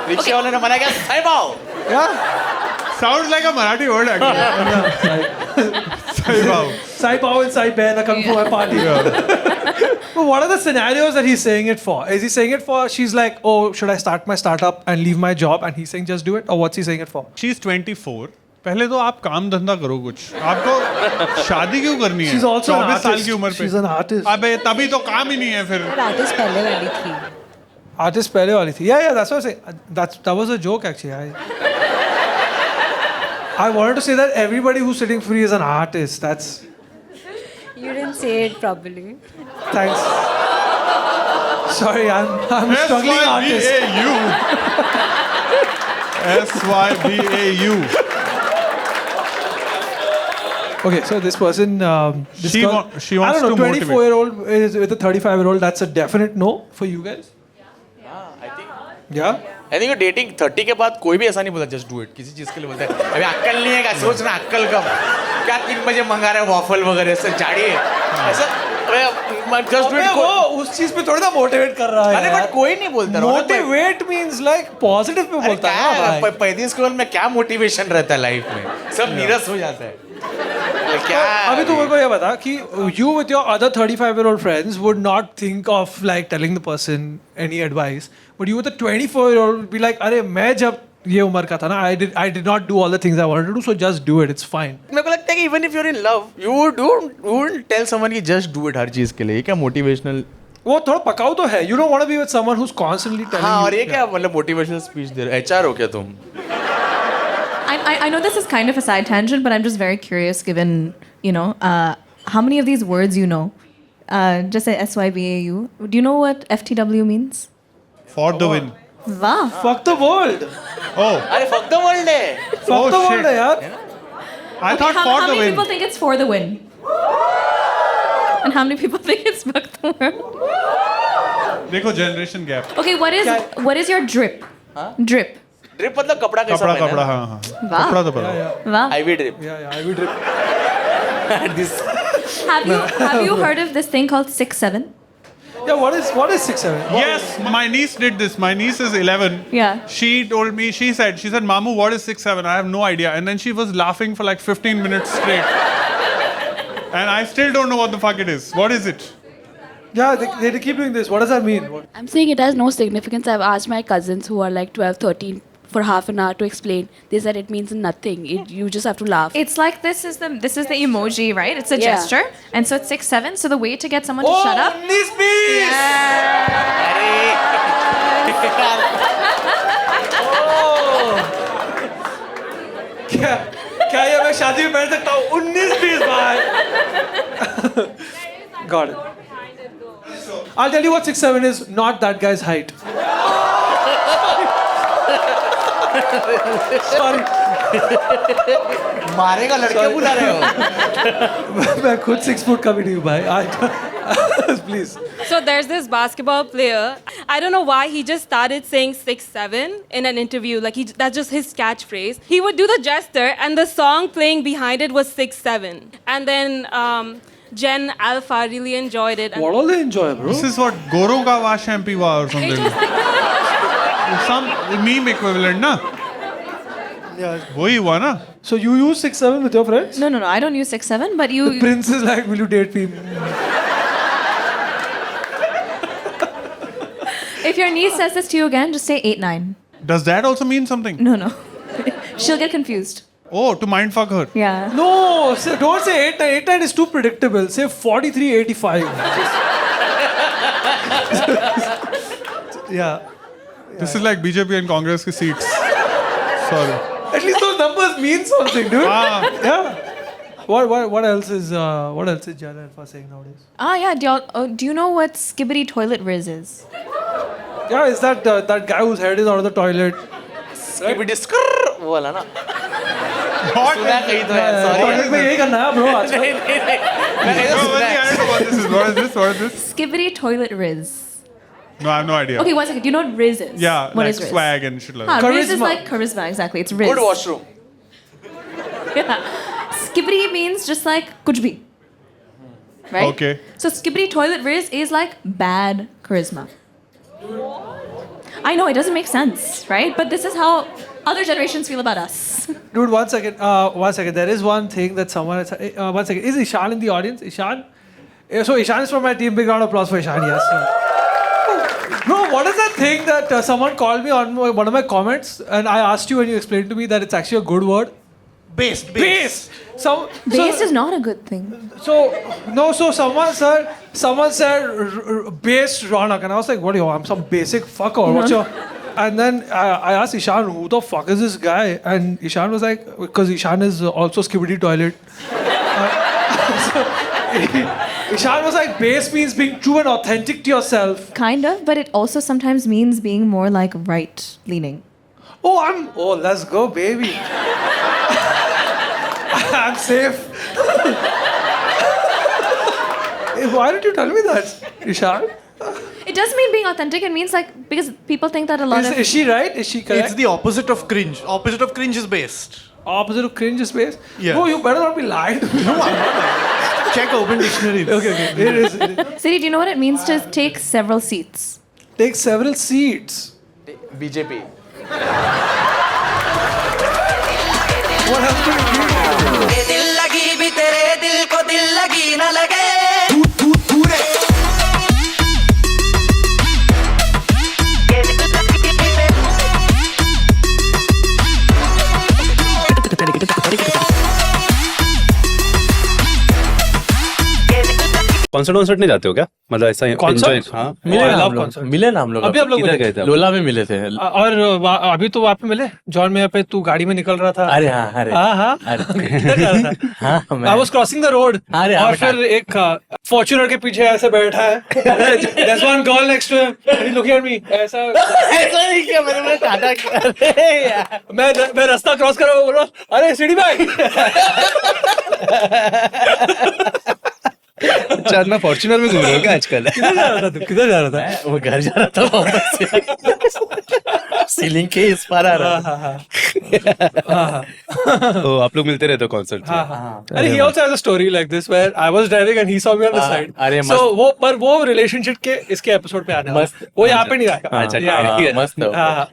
[SPEAKER 8] रिक्शे वाले ने मना किया साइबाओ.
[SPEAKER 10] Yeah.
[SPEAKER 2] Sounds like a Marathi word actually. Saibao.
[SPEAKER 10] Saibao and Saiben are coming for my party. But what are the scenarios that he's saying it for? Is he saying it for, she's like, oh, should I start my startup and leave my job? And he's saying, just do it? Or what's he saying it for?
[SPEAKER 2] She's 24. पहले तो आप काम धंधा करो कुछ. आपको शादी क्यों करनी है?
[SPEAKER 10] She's also an
[SPEAKER 2] 24 साल
[SPEAKER 10] artist.
[SPEAKER 2] की उम्र पे.
[SPEAKER 10] She's an artist.
[SPEAKER 2] अबे तभी तो काम ही नहीं है फिर.
[SPEAKER 4] आर्टिस्ट पहले वाली थी.
[SPEAKER 10] Artist पहले वाली थी. Yeah, that's what I'm saying. That was a joke actually. I wanted to say that everybody who's sitting free is an artist. That's.
[SPEAKER 4] You didn't say it properly.
[SPEAKER 10] Thanks. Sorry, I'm struggling artist.
[SPEAKER 2] SYBAU.
[SPEAKER 10] Okay, so this person, this
[SPEAKER 2] She
[SPEAKER 10] girl,
[SPEAKER 2] she wants
[SPEAKER 10] I don't know,
[SPEAKER 2] to motivate.
[SPEAKER 10] 24-year-old is with a 35-year-old. That's a definite no for you guys.
[SPEAKER 8] I think
[SPEAKER 10] Yeah.
[SPEAKER 8] I think dating 30 के बाद कोई भी ऐसा नहीं बोलता just do it किसी चीज के लिए बोलता है अभी अक्कल नहीं है क्या सोचना अक्कल कब क्या 3 बजे मंगा रहे वॉफल वगैरह ऐसे झाड़ी है ऐसा जस्ट डू
[SPEAKER 10] अबे वो
[SPEAKER 8] इट
[SPEAKER 10] उस चीज पे थोड़ी ना मोटिवेट कर रहा है
[SPEAKER 8] अरे बट कोई नहीं बोलता
[SPEAKER 10] motivate means like positive pay
[SPEAKER 8] अरे
[SPEAKER 10] बोलता
[SPEAKER 8] क्या
[SPEAKER 10] है ना भाई।
[SPEAKER 8] 35 स्कूल में क्या मोटिवेशन रहता है लाइफ में सब नीरस हो जाता है क्या
[SPEAKER 10] अभी तू मेरे को ये बता कि you with your other 35-year-old friends would not think of like telling the person any advice, but you with a 24-year-old would be like, अरे मैं जब ये उम्र का था ना, I did not do all the things I wanted to do, so just do it, it's fine.
[SPEAKER 8] मेरे को लगता है कि even if you are in love you wouldn't tell someone कि just do it हर चीज के लिए ये क्या मोटिवेशनल
[SPEAKER 10] वो थोड़ा पकाऊ तो है. You don't want to be with someone who's constantly telling
[SPEAKER 8] हाँ
[SPEAKER 10] you.
[SPEAKER 8] और ये क्या मतलब मोटिवेशनल स्पीच दे रहे HR हो क्या तुम
[SPEAKER 3] I know this is kind of a side tangent, but I'm just very curious given, you know, how many of these words you know? Just say SYBAU. Do you know what FTW means?
[SPEAKER 2] For the win.
[SPEAKER 3] Wow.
[SPEAKER 10] Fuck the world.
[SPEAKER 2] Oh,
[SPEAKER 8] अरे fuck the world है
[SPEAKER 10] Fuck the
[SPEAKER 2] shit.
[SPEAKER 10] world है यार.
[SPEAKER 2] I thought
[SPEAKER 3] how
[SPEAKER 2] for the
[SPEAKER 3] many
[SPEAKER 2] win.
[SPEAKER 3] people think it's for the win? And how many people think it's fuck the world?
[SPEAKER 2] देखो generation gap.
[SPEAKER 3] Okay, what is your drip? Drip.
[SPEAKER 8] Drip मतलब कपड़ा कैसा
[SPEAKER 2] कपड़ा
[SPEAKER 8] पहना
[SPEAKER 2] कपड़ा हाँ हाँ.
[SPEAKER 3] वाह.
[SPEAKER 2] कपड़ा तो पता.
[SPEAKER 3] Wow.
[SPEAKER 8] IV drip
[SPEAKER 10] Yeah, I will drip.
[SPEAKER 8] This
[SPEAKER 3] Have you heard of this thing called 6'7"?
[SPEAKER 10] Yeah, what is 6'7"?
[SPEAKER 2] Yes, my niece did this. My niece is 11.
[SPEAKER 3] Yeah.
[SPEAKER 2] She told me, she said, Mamu, what is 6'7"? I have no idea. And then she was laughing for like 15 minutes straight. And I still don't know what the fuck it is. What is it?
[SPEAKER 10] Yeah, they keep doing this. What does that mean? What?
[SPEAKER 11] I'm saying it has no significance. I've asked my cousins who are like 12, 13 for half an hour to explain. They said it means nothing. You just have to laugh.
[SPEAKER 3] It's like this is the emoji, right? It's a
[SPEAKER 11] Yeah.
[SPEAKER 3] gesture, and so it's 6'7". So the way to get someone to shut up.
[SPEAKER 10] 19 क्या ये मैं शादी में पहन सकता हूँ 19-20 भाई Got it. I'll tell you what 6'7" is, not that guy's height. Sorry.
[SPEAKER 8] मारेगा लड़के बुला रहे हो
[SPEAKER 10] मैं खुद 6 फुट का भी नहीं हूँ भाई. Please.
[SPEAKER 5] So there's this basketball player. I don't know why he just started saying 6'7" in an interview. Like that's just his catchphrase. He would do the gesture, and the song playing behind it was 6'7". And then Gen Alpha really enjoyed it.
[SPEAKER 10] What all they enjoy, bro?
[SPEAKER 2] This is what Goro ka wash MP wa or something. Some meme equivalent, na?
[SPEAKER 10] Yeah.
[SPEAKER 2] वही हुआ ना?
[SPEAKER 10] So you use 6'7" with your friends?
[SPEAKER 3] No, I don't use 6'7", but you.
[SPEAKER 10] Prince is like, will you date me?
[SPEAKER 3] If your niece says this to you again, just say 8'9".
[SPEAKER 2] Does that also mean something?
[SPEAKER 3] No. She'll get confused.
[SPEAKER 2] Oh, to mindfuck her.
[SPEAKER 3] Yeah.
[SPEAKER 10] No, don't say 8'9". 8'9" is too predictable. Say 43'85". Yeah.
[SPEAKER 2] This is like BJP and Congress ki seats. Sorry.
[SPEAKER 10] At least those numbers mean something, dude.
[SPEAKER 2] Ah.
[SPEAKER 10] Yeah. What else is Gen Alpha saying nowadays?
[SPEAKER 3] Yeah. Do you know what Skibbity Toilet Riz is?
[SPEAKER 10] Yeah, is that that guy whose head is out of the toilet?
[SPEAKER 8] वो वाला ना
[SPEAKER 2] What?
[SPEAKER 8] सुना कहीं तो है
[SPEAKER 10] Toilet में यही करना है, bro. आजकल.
[SPEAKER 8] मैं कहीं तो
[SPEAKER 2] No,
[SPEAKER 8] सुना
[SPEAKER 2] I
[SPEAKER 8] है
[SPEAKER 2] don't know what this is. What is this? What is this?
[SPEAKER 3] Skibbity Toilet Riz.
[SPEAKER 2] No, I have no idea.
[SPEAKER 3] Okay, 1 second. Do you know what Riz is?
[SPEAKER 2] Yeah,
[SPEAKER 3] What
[SPEAKER 2] like
[SPEAKER 3] is Riz?
[SPEAKER 2] swag and shit like that.
[SPEAKER 3] Riz is
[SPEAKER 10] Charisma.
[SPEAKER 3] like charisma, exactly. It's Riz.
[SPEAKER 8] Good washroom
[SPEAKER 3] Yeah. Skibbity means just like kuch bhi. Right?
[SPEAKER 2] Okay.
[SPEAKER 3] So Skibbity Toilet Riz is like bad charisma. I know, it doesn't make sense, right? But this is how other generations feel about us.
[SPEAKER 10] Dude, 1 second. 1 second. There is one thing that someone. 1 second. Is Ishan in the audience? Ishan? So Ishan is from my team. Big round of applause for Ishan. Yes. Bro, what is that thing that someone called me on one of my comments, and I asked you and you explained to me that it's actually a good word?
[SPEAKER 8] Based.
[SPEAKER 10] Based.
[SPEAKER 3] Based is not a good thing.
[SPEAKER 10] So someone said based Ronak, and I was like, what are you? I'm some basic fucker. What's your? And then I asked Ishan, who the fuck is this guy? And Ishan was like, because Ishan is also Skibbity Toilet. Ishan was like, base means being true and authentic to yourself.
[SPEAKER 3] Kind of, but it also sometimes means being more like right-leaning.
[SPEAKER 10] Oh, let's go, baby. I'm safe. Why did you tell me that, Ishan?
[SPEAKER 3] It does mean being authentic. It means like because people think that a lot of
[SPEAKER 10] Is she right? Is she correct?
[SPEAKER 12] It's the opposite of cringe. Opposite of cringe is based.
[SPEAKER 10] Opposite of cringe is space?
[SPEAKER 12] Yeah.
[SPEAKER 10] No, you better not be lying to me.
[SPEAKER 12] No, I'm not. Check Open Dictionary.
[SPEAKER 10] Okay. It is.
[SPEAKER 3] Siri, do you know what it means to take several seats?
[SPEAKER 10] Take several seats.
[SPEAKER 8] BJP.
[SPEAKER 10] What else do you mean?
[SPEAKER 13] Concert नहीं जाते हो क्या? मतलब ऐसा
[SPEAKER 9] Concert?
[SPEAKER 13] enjoy- हाँ
[SPEAKER 8] मिले ना हम लोग
[SPEAKER 9] अभी आप लोग
[SPEAKER 13] किधर
[SPEAKER 9] मिले
[SPEAKER 13] गए थे आप?
[SPEAKER 8] लोला में मिले थे
[SPEAKER 9] और अभी तो वहाँ पे मिले जॉन मेयर पे तू गाड़ी में निकल रहा था
[SPEAKER 8] अरे हाँ अरे
[SPEAKER 9] हाँ
[SPEAKER 8] अरे
[SPEAKER 9] किधर जा रहा था
[SPEAKER 8] हाँ
[SPEAKER 9] I was crossing the road
[SPEAKER 8] अरे,
[SPEAKER 9] और
[SPEAKER 8] हाँ,
[SPEAKER 9] फिर एक फॉर्च्यूनर के पीछे ऐसे बैठा है there's one girl next to him and he's looking at me ऐसा
[SPEAKER 8] ऐसा नहीं किया मैंने टाटा किया अरे यार
[SPEAKER 9] मैं रास्ता क्रॉस कर रहा हूँ बोल रहा हूँ, अरे सीढ़ी भाई
[SPEAKER 13] अच्छा मैं फॉर्च्यूनर में घूम रहा हूँ क्या आजकल?
[SPEAKER 9] किधर जा रहा था तू किधर जा रहा था
[SPEAKER 8] वो घर जा रहा था वापस से सीलिंग के इस पार आ रहा था
[SPEAKER 13] तो आप लोग मिलते रहते हो कॉन्सर्ट में?
[SPEAKER 9] अरे he also has a story like this where I was driving and he saw me on the side
[SPEAKER 8] अरे
[SPEAKER 9] so वो रिलेशनशिप के इसके एपिसोड पे आने वाला
[SPEAKER 8] मस्त।
[SPEAKER 9] वो यहाँ पे नहीं आएगा
[SPEAKER 13] अच्छा,
[SPEAKER 9] यहाँ-
[SPEAKER 13] ठीक है।
[SPEAKER 8] मस्त है वो।
[SPEAKER 9] हाँ,